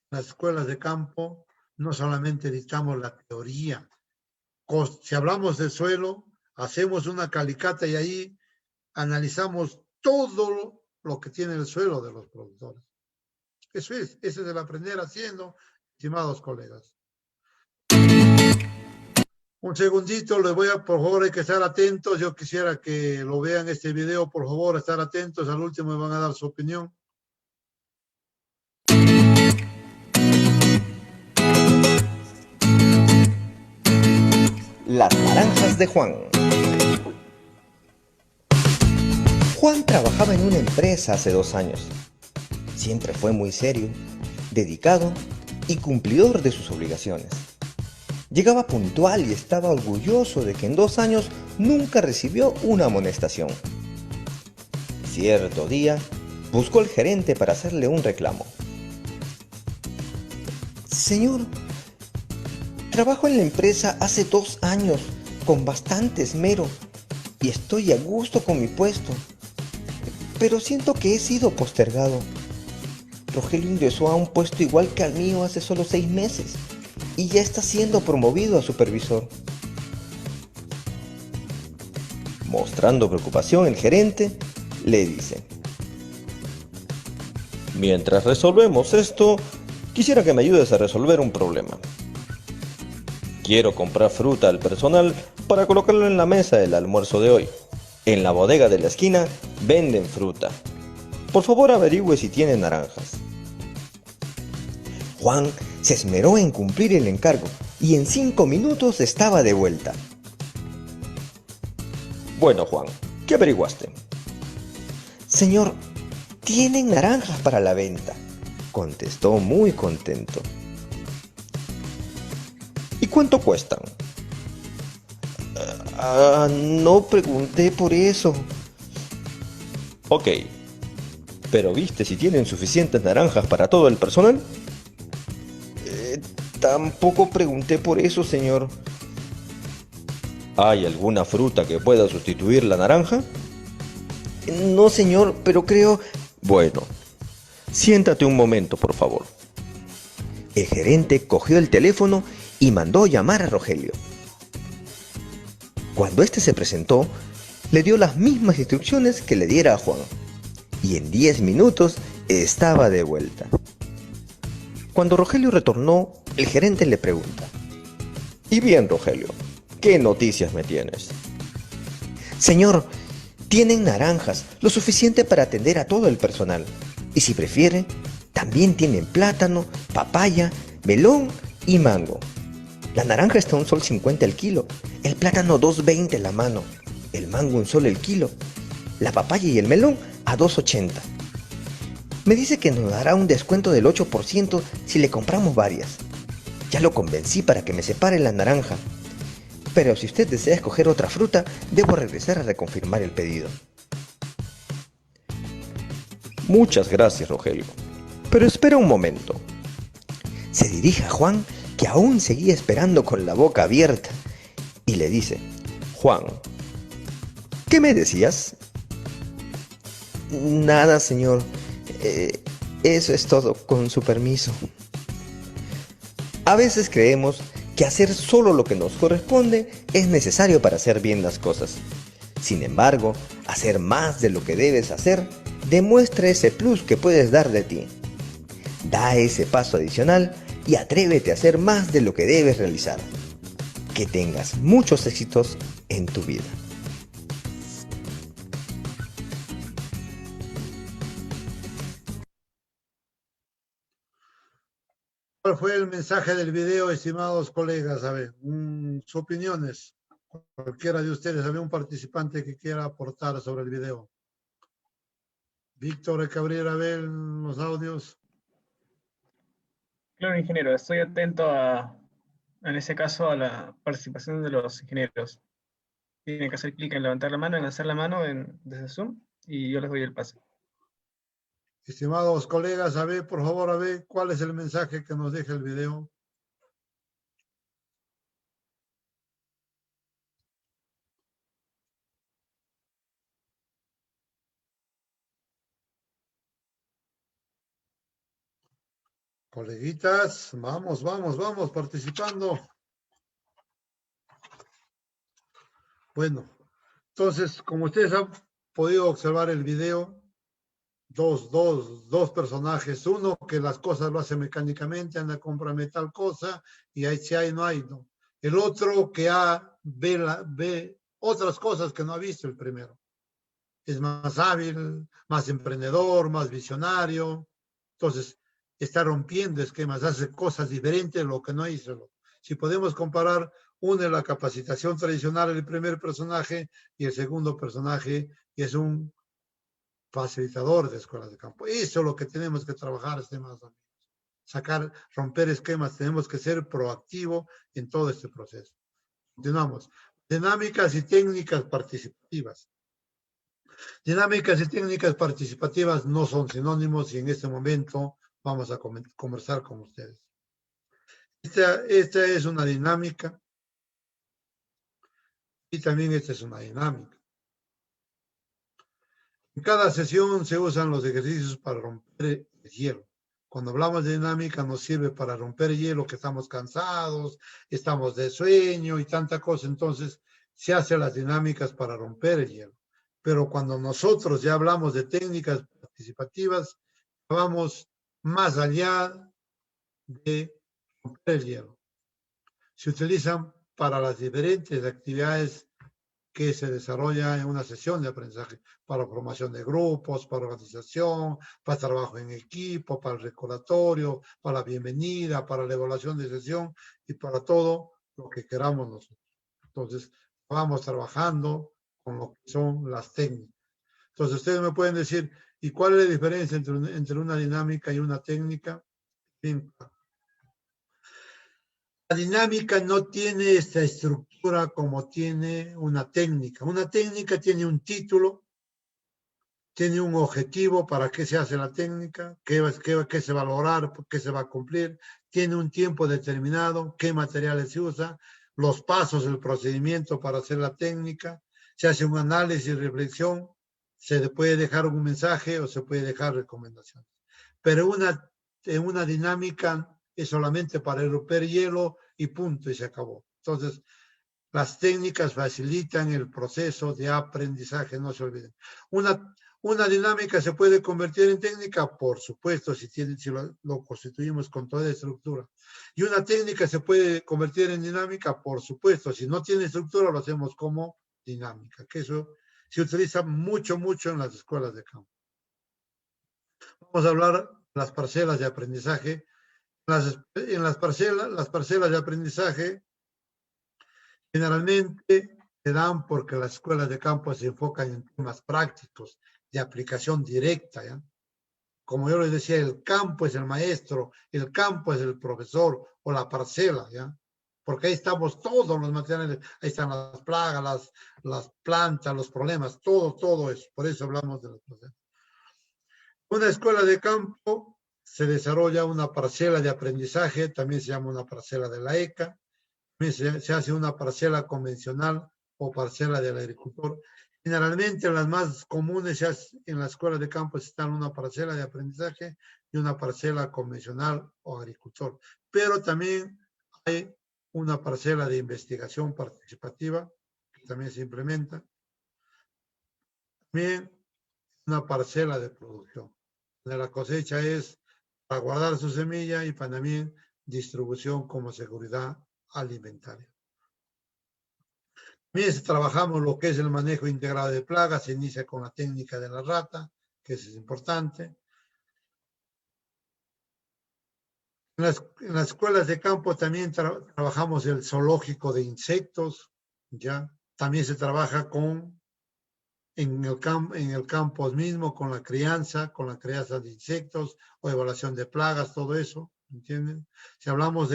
Las escuelas de campo no solamente dictamos la teoría. Si hablamos del suelo, hacemos una calicata y ahí analizamos todo lo que tiene el suelo de los productores. Ese es el aprender haciendo, estimados colegas. Un segundito, les voy a, por favor, hay que estar atentos. Yo quisiera que lo vean este video, por favor, estar atentos. Al último me van a dar su opinión. Las naranjas de Juan. Juan trabajaba en una empresa hace 2 años. Siempre fue muy serio, dedicado y cumplidor de sus obligaciones. Llegaba puntual y estaba orgulloso de que en 2 años nunca recibió una amonestación. Cierto día, buscó al gerente para hacerle un reclamo. Señor, trabajo en la empresa hace 2 años con bastante esmero y estoy a gusto con mi puesto. pero siento que he sido postergado. Rogelio ingresó a un puesto igual que al mío hace solo 6 meses y ya está siendo promovido a supervisor. Mostrando preocupación, el gerente le dice: mientras resolvemos esto, quisiera que me ayudes a resolver un problema. Quiero comprar fruta al personal para colocarla en la mesa del almuerzo de hoy. En la bodega de la esquina venden fruta. Por favor, averigüe si tienen naranjas. Juan se esmeró en cumplir el encargo y en 5 minutos estaba de vuelta. Bueno, Juan, ¿qué averiguaste? Señor, tienen naranjas para la venta, contestó muy contento. ¿Y cuánto cuestan? No pregunté por eso. Ok, pero ¿viste si tienen suficientes naranjas para todo el personal? Tampoco pregunté por eso, señor. ¿Hay alguna fruta que pueda sustituir la naranja? No, señor, pero creo... Bueno, siéntate un momento, por favor. El gerente cogió el teléfono y mandó llamar a Rogelio. Cuando éste se presentó, le dio las mismas instrucciones que le diera a Juan, y en 10 minutos estaba de vuelta. Cuando Rogelio retornó, el gerente le pregunta: «Y bien, Rogelio, ¿qué noticias me tienes?» «Señor, tienen naranjas, lo suficiente para atender a todo el personal. Y si prefiere, también tienen plátano, papaya, melón y mango. La naranja está a $1.50 el kilo, el plátano $2.20 la mano, el mango $1 el kilo, la papaya y el melón a $2.80. Me dice que nos dará un descuento del 8% si le compramos varias. Ya lo convencí para que me separe la naranja. Pero si usted desea escoger otra fruta, debo regresar a reconfirmar el pedido». «Muchas gracias, Rogelio. Pero espera un momento». Se dirige a Juan, que aún seguía esperando con la boca abierta, y le dice: «Juan, ¿qué me decías?» «Nada, señor. Eso es todo, con su permiso». A veces creemos que hacer solo lo que nos corresponde es necesario para hacer bien las cosas. Sin embargo, hacer más de lo que debes hacer demuestra ese plus que puedes dar de ti. Da ese paso adicional y atrévete a hacer más de lo que debes realizar. Que tengas muchos éxitos en tu vida. ¿Cuál fue el mensaje del video, estimados colegas? A ver, sus opiniones. Cualquiera de ustedes, ¿había un participante que quiera aportar sobre el video? Víctor Cabrera, a ver los audios. Claro, ingeniero, estoy atento en ese caso a la participación de los ingenieros. Tienen que hacer clic en levantar la mano, en alzar la mano desde Zoom, y yo les doy el pase. Estimados colegas, a ver, por favor, a ver cuál es el mensaje que nos deja el video. Coleguitas, vamos participando. Bueno, entonces, como ustedes han podido observar el video, dos personajes. Uno que las cosas lo hace mecánicamente, anda a comprarme tal cosa, y ahí si hay, no hay, no. El otro que ve otras cosas que no ha visto el primero. Es más hábil, más emprendedor, más visionario. Entonces, está rompiendo esquemas, hace cosas diferentes de lo que no hizo. Si podemos comparar, une la capacitación tradicional, el primer personaje, y el segundo personaje, y es un facilitador de escuelas de campo. Eso es lo que tenemos que trabajar, estimados amigos. Romper esquemas, tenemos que ser proactivos en todo este proceso. Continuamos. Dinámicas y técnicas participativas. Dinámicas y técnicas participativas no son sinónimos, y en este momento vamos a conversar con ustedes. Esta es una dinámica, y también esta es una dinámica. En cada sesión se usan los ejercicios para romper el hielo. Cuando hablamos de dinámica nos sirve para romper el hielo, que estamos cansados, estamos de sueño y tanta cosa. Entonces se hacen las dinámicas para romper el hielo. Pero cuando nosotros ya hablamos de técnicas participativas, vamos más allá de romper el hielo. Se utilizan para las diferentes actividades que se desarrolla en una sesión de aprendizaje, para formación de grupos, para organización, para trabajo en equipo, para el recordatorio, para la bienvenida, para la evaluación de sesión y para todo lo que queramos nosotros. Entonces, vamos trabajando con lo que son las técnicas. Entonces, ustedes me pueden decir, ¿y cuál es la diferencia entre una dinámica y una técnica? Bien, la dinámica no tiene esta estructura como tiene una técnica. Una técnica tiene un título, tiene un objetivo para qué se hace la técnica, qué se va a lograr, qué se va a cumplir, tiene un tiempo determinado, qué materiales se usa, los pasos, el procedimiento para hacer la técnica, se hace un análisis y reflexión, se puede dejar un mensaje o se puede dejar recomendaciones. Pero en una dinámica es solamente para romper hielo y punto, y se acabó. Entonces, las técnicas facilitan el proceso de aprendizaje, no se olviden. Una dinámica se puede convertir en técnica, por supuesto, si lo constituimos con toda estructura. Y una técnica se puede convertir en dinámica, por supuesto, si no tiene estructura, lo hacemos como dinámica, que eso se utiliza mucho, mucho en las escuelas de campo. Vamos a hablar de las parcelas de aprendizaje. En las parcelas de aprendizaje generalmente se dan porque las escuelas de campo se enfocan en temas prácticos de aplicación directa, ¿ya? Como yo les decía, el campo es el maestro, el campo es el profesor o la parcela, ¿ya? Porque ahí estamos todos los materiales, ahí están las plagas, las plantas, los problemas, todo eso. Por eso hablamos de los procesos. Una escuela de campo se desarrolla una parcela de aprendizaje, también se llama una parcela de la ECA, también se hace una parcela convencional o parcela del agricultor. Generalmente las más comunes en la escuela de campo están una parcela de aprendizaje y una parcela convencional o agricultor. Pero también hay una parcela de investigación participativa que también se implementa. También una parcela de producción, donde la cosecha es para guardar su semilla y para también distribución como seguridad alimentaria. También trabajamos lo que es el manejo integrado de plagas, se inicia con la técnica de la rata, que eso es importante. En las escuelas de campo también trabajamos el zoológico de insectos, ¿ya? También se trabaja en el campo mismo, con la crianza de insectos o evaluación de plagas, todo eso, ¿entienden? Si hablamos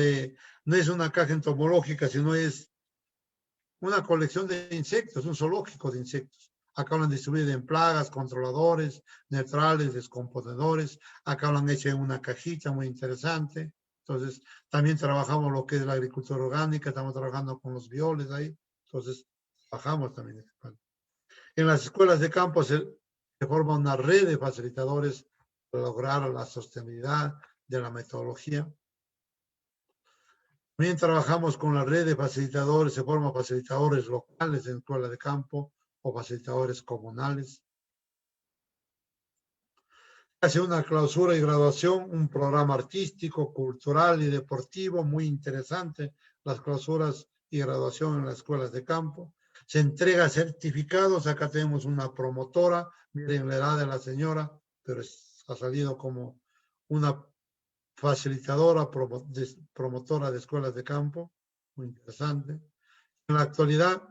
no es una caja entomológica, sino es una colección de insectos, un zoológico de insectos. Acá lo han distribuido en plagas, controladores, neutrales, descomponedores. Acá lo han hecho en una cajita muy interesante. Entonces, también trabajamos lo que es la agricultura orgánica, estamos trabajando con los violes ahí. Entonces, trabajamos también. En las escuelas de campo se forma una red de facilitadores para lograr la sostenibilidad de la metodología. También trabajamos con la red de facilitadores, se forman facilitadores locales en escuelas de campo o facilitadores comunales. Se hace una clausura y graduación, un programa artístico, cultural y deportivo muy interesante, las clausuras y graduación en las escuelas de campo. Se entrega certificados, acá tenemos una promotora, miren la edad de la señora, pero ha salido como una facilitadora, promotora de escuelas de campo, muy interesante. En la actualidad,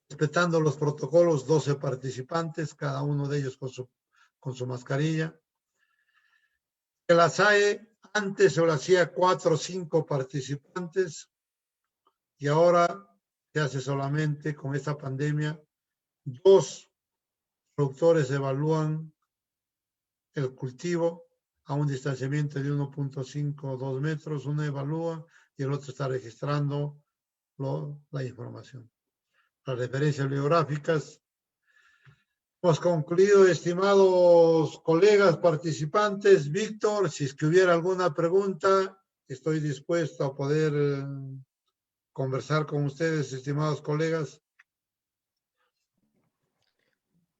respetando los protocolos, 12 participantes, cada uno de ellos con su mascarilla. En la SAE, antes se lo hacía 4 o 5 participantes, y ahora se hace solamente con esta pandemia. 2 productores evalúan el cultivo a un distanciamiento de 1.5 o 2 metros. Uno evalúa y el otro está registrando la información. Las referencias bibliográficas. Hemos concluido, estimados colegas participantes. Víctor, si es que hubiera alguna pregunta, estoy dispuesto a poder conversar con ustedes, estimados colegas.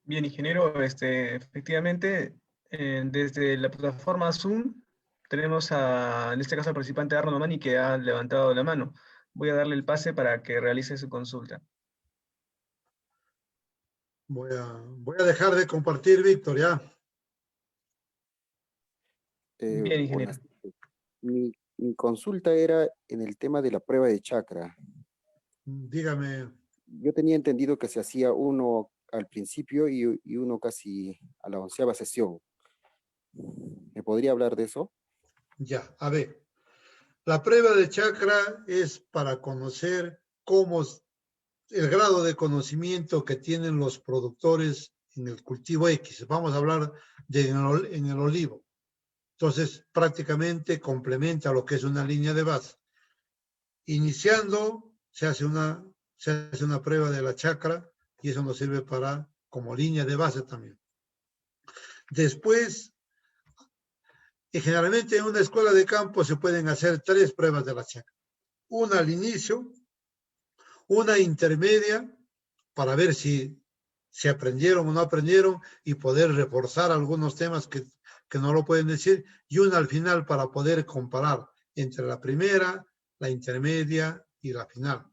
Bien, ingeniero, efectivamente, desde la plataforma Zoom tenemos en este caso al participante Arno Mani que ha levantado la mano. Voy a darle el pase para que realice su consulta. Voy a dejar de compartir, Víctor, ya. Bien, ingeniero. Mi consulta era en el tema de la prueba de chakra. Dígame. Yo tenía entendido que se hacía uno al principio y uno casi a la 11ª sesión. ¿Me podría hablar de eso? Ya, a ver. La prueba de chakra es para conocer cómo el grado de conocimiento que tienen los productores en el cultivo X. Vamos a hablar en el olivo. Entonces, prácticamente complementa lo que es una línea de base. Iniciando, se hace una prueba de la chakra y eso nos sirve como línea de base también. Después, y generalmente en una escuela de campo se pueden hacer 3 pruebas de la chakra. Una al inicio, una intermedia, para ver si se aprendieron o no aprendieron y poder reforzar algunos temas que no lo pueden decir, y una al final para poder comparar entre la primera, la intermedia y la final.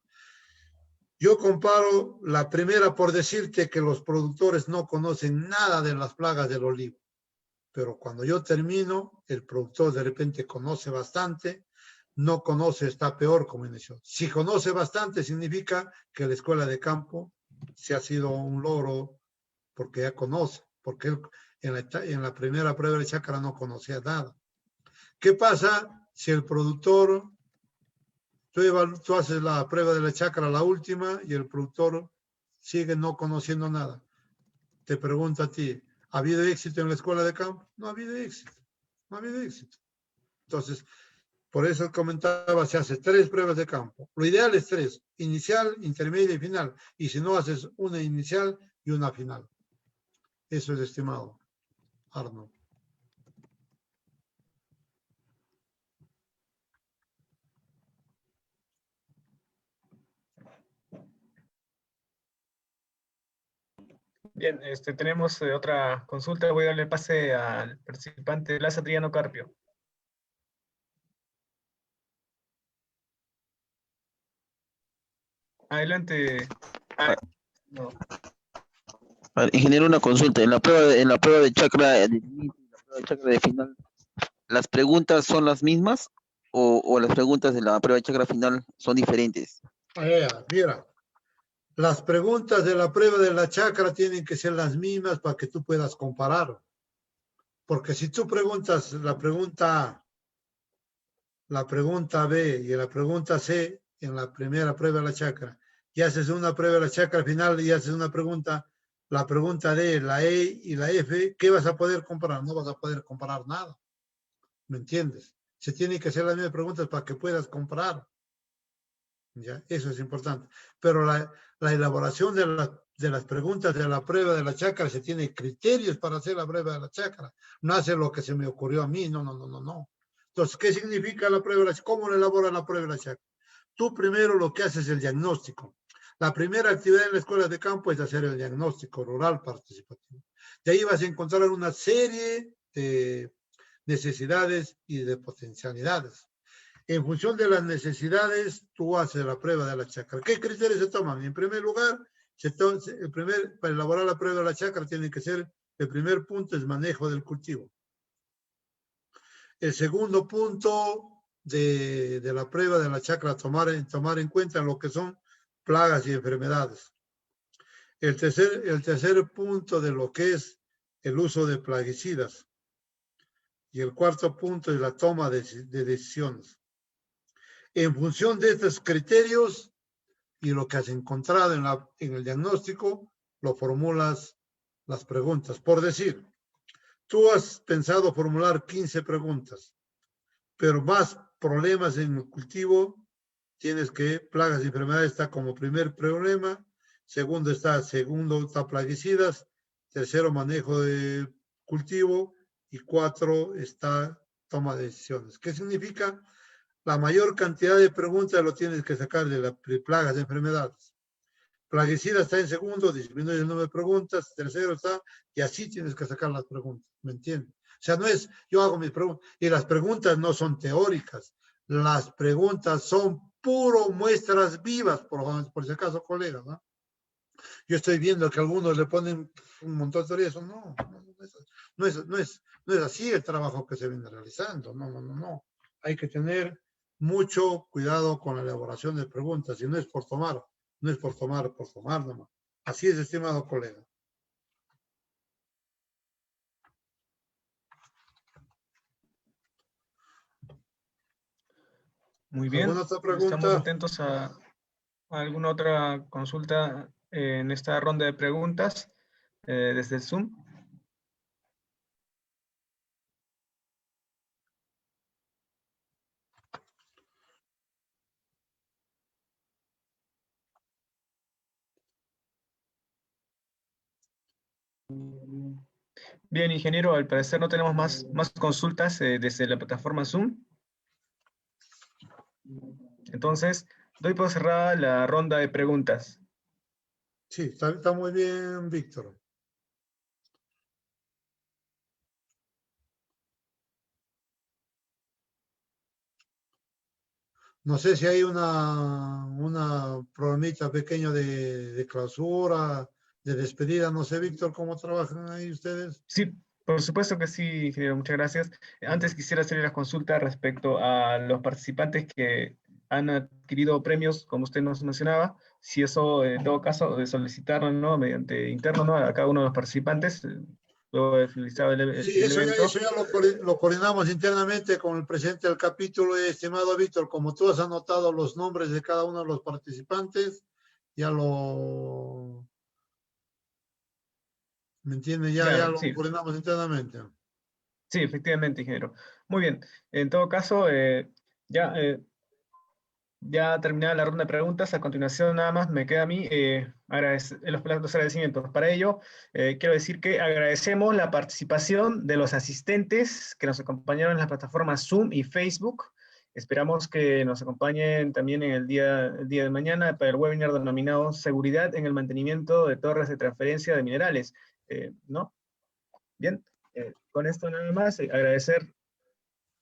Yo comparo la primera por decirte que los productores no conocen nada de las plagas del olivo, pero cuando yo termino, el productor de repente conoce bastante, no conoce, está peor como inició. Si conoce bastante, significa que la escuela de campo se ha sido un logro porque ya conoce, porque él en la primera prueba de chakra no conocía nada. ¿Qué pasa si el productor, tú haces la prueba de la chakra, la última, y el productor sigue no conociendo nada? Te pregunto a ti, ¿ha habido éxito en la escuela de campo? No ha habido éxito, no ha habido éxito. Entonces, por eso comentaba, se hace 3 pruebas de campo. Lo ideal es 3, inicial, intermedia y final. Y si no, haces una inicial y una final. Eso es, estimado Arno. Bien, tenemos otra consulta. Voy a darle pase al participante Blas Adriano Carpio. Adelante. No. Ingeniero, una consulta. En la prueba de chakra de inicio y la prueba de chakra de final, ¿las preguntas son las mismas o las preguntas de la prueba de chakra final son diferentes? Mira, las preguntas de la prueba de la chakra tienen que ser las mismas para que tú puedas comparar. Porque si tú preguntas la pregunta A, la pregunta B y la pregunta C en la primera prueba de la chakra, y haces una prueba de la chakra final y haces una pregunta, la pregunta D, la E y la F, ¿qué vas a poder comparar? No vas a poder comparar nada. ¿Me entiendes? Se tienen que hacer las mismas preguntas para que puedas comparar. ¿Ya? Eso es importante. Pero la elaboración de las preguntas de la prueba de la chakra, se tiene criterios para hacer la prueba de la chakra. No hace lo que se me ocurrió a mí, no. Entonces, ¿qué significa la prueba de la chakra? ¿Cómo le elabora la prueba de la chakra? Tú primero lo que haces es el diagnóstico. La primera actividad en la escuela de campo es hacer el diagnóstico rural participativo. De ahí vas a encontrar una serie de necesidades y de potencialidades. En función de las necesidades, tú haces la prueba de la chakra. ¿Qué criterios se toman? En primer lugar, para elaborar la prueba de la chakra tiene que ser, el primer punto es manejo del cultivo. El segundo punto de la prueba de la chakra, tomar en cuenta lo que son plagas y enfermedades. El tercer punto de lo que es el uso de plaguicidas. Y el cuarto punto es la toma de decisiones. En función de estos criterios y lo que has encontrado en el diagnóstico, lo formulas las preguntas. Por decir, tú has pensado formular 15 preguntas, pero más problemas en el cultivo, tienes que plagas y enfermedades está como primer problema, segundo está plaguicidas, tercero, manejo de cultivo, y 4 está toma de decisiones. ¿Qué significa? La mayor cantidad de preguntas lo tienes que sacar de plagas, de enfermedades. Plaguicida está en segundo, disminuye el número de preguntas, tercero está, y así tienes que sacar las preguntas, ¿me entiendes? O sea, no es, yo hago mis preguntas, y las preguntas no son teóricas, las preguntas son puro muestras vivas, por si acaso, colegas, ¿no? Yo estoy viendo que algunos le ponen un montón de teorías, no es así el trabajo que se viene realizando, no. Hay que tener mucho cuidado con la elaboración de preguntas, y no es por tomar nomás. Así es, estimado colega. Muy bien. ¿Alguna otra pregunta? Estamos atentos a alguna otra consulta en esta ronda de preguntas desde el Zoom. Bien, ingeniero, al parecer no tenemos más consultas desde la plataforma Zoom. Entonces, doy por cerrada la ronda de preguntas. Sí, está muy bien, Víctor. No sé si hay una programita pequeño de clausura, de despedida. No sé, Víctor, ¿cómo trabajan ahí ustedes? Sí, por supuesto que sí, ingeniero, muchas gracias. Antes quisiera hacerle la consulta respecto a los participantes que han adquirido premios, como usted nos mencionaba, si eso, en todo caso, de solicitarlo, ¿no?, mediante interno, ¿no?, a cada uno de los participantes, luego de finalizado el Sí, eso evento. ya lo coordinamos internamente con el presidente del capítulo, estimado Víctor. Como tú has anotado los nombres de cada uno de los participantes, ya lo... ¿Me entiendes? Ya lo Sí. coordinamos internamente. Sí, efectivamente, ingeniero. Muy bien. En todo caso, ya terminada la ronda de preguntas, a continuación nada más me queda a mí los agradecimientos. Para ello, quiero decir que agradecemos la participación de los asistentes que nos acompañaron en las plataformas Zoom y Facebook. Esperamos que nos acompañen también en el día de mañana para el webinar denominado Seguridad en el mantenimiento de torres de transferencia de minerales, ¿no? Bien, con esto nada más, agradecer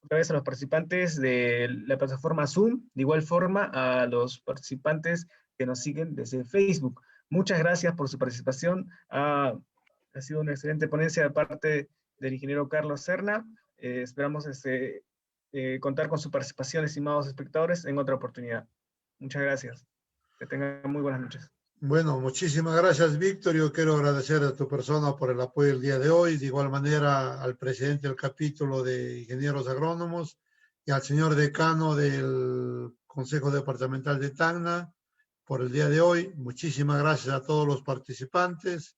otra vez a los participantes de la plataforma Zoom, de igual forma a los participantes que nos siguen desde Facebook. Muchas gracias por su participación. Ha sido una excelente ponencia de parte del ingeniero Carlos Serna. Esperamos contar con su participación, estimados espectadores, en otra oportunidad. Muchas gracias. Que tengan muy buenas noches. Bueno, muchísimas gracias, Víctor. Yo quiero agradecer a tu persona por el apoyo el día de hoy. De igual manera al presidente del capítulo de ingenieros agrónomos y al señor decano del Consejo Departamental de Tacna por el día de hoy. Muchísimas gracias a todos los participantes.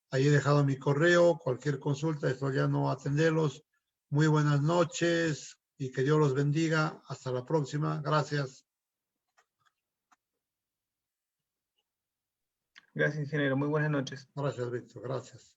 Ahí he dejado mi correo. Cualquier consulta, esto ya no atenderlos. Muy buenas noches y que Dios los bendiga. Hasta la próxima. Gracias. Gracias, ingeniero. Muy buenas noches. Gracias, Víctor. Gracias.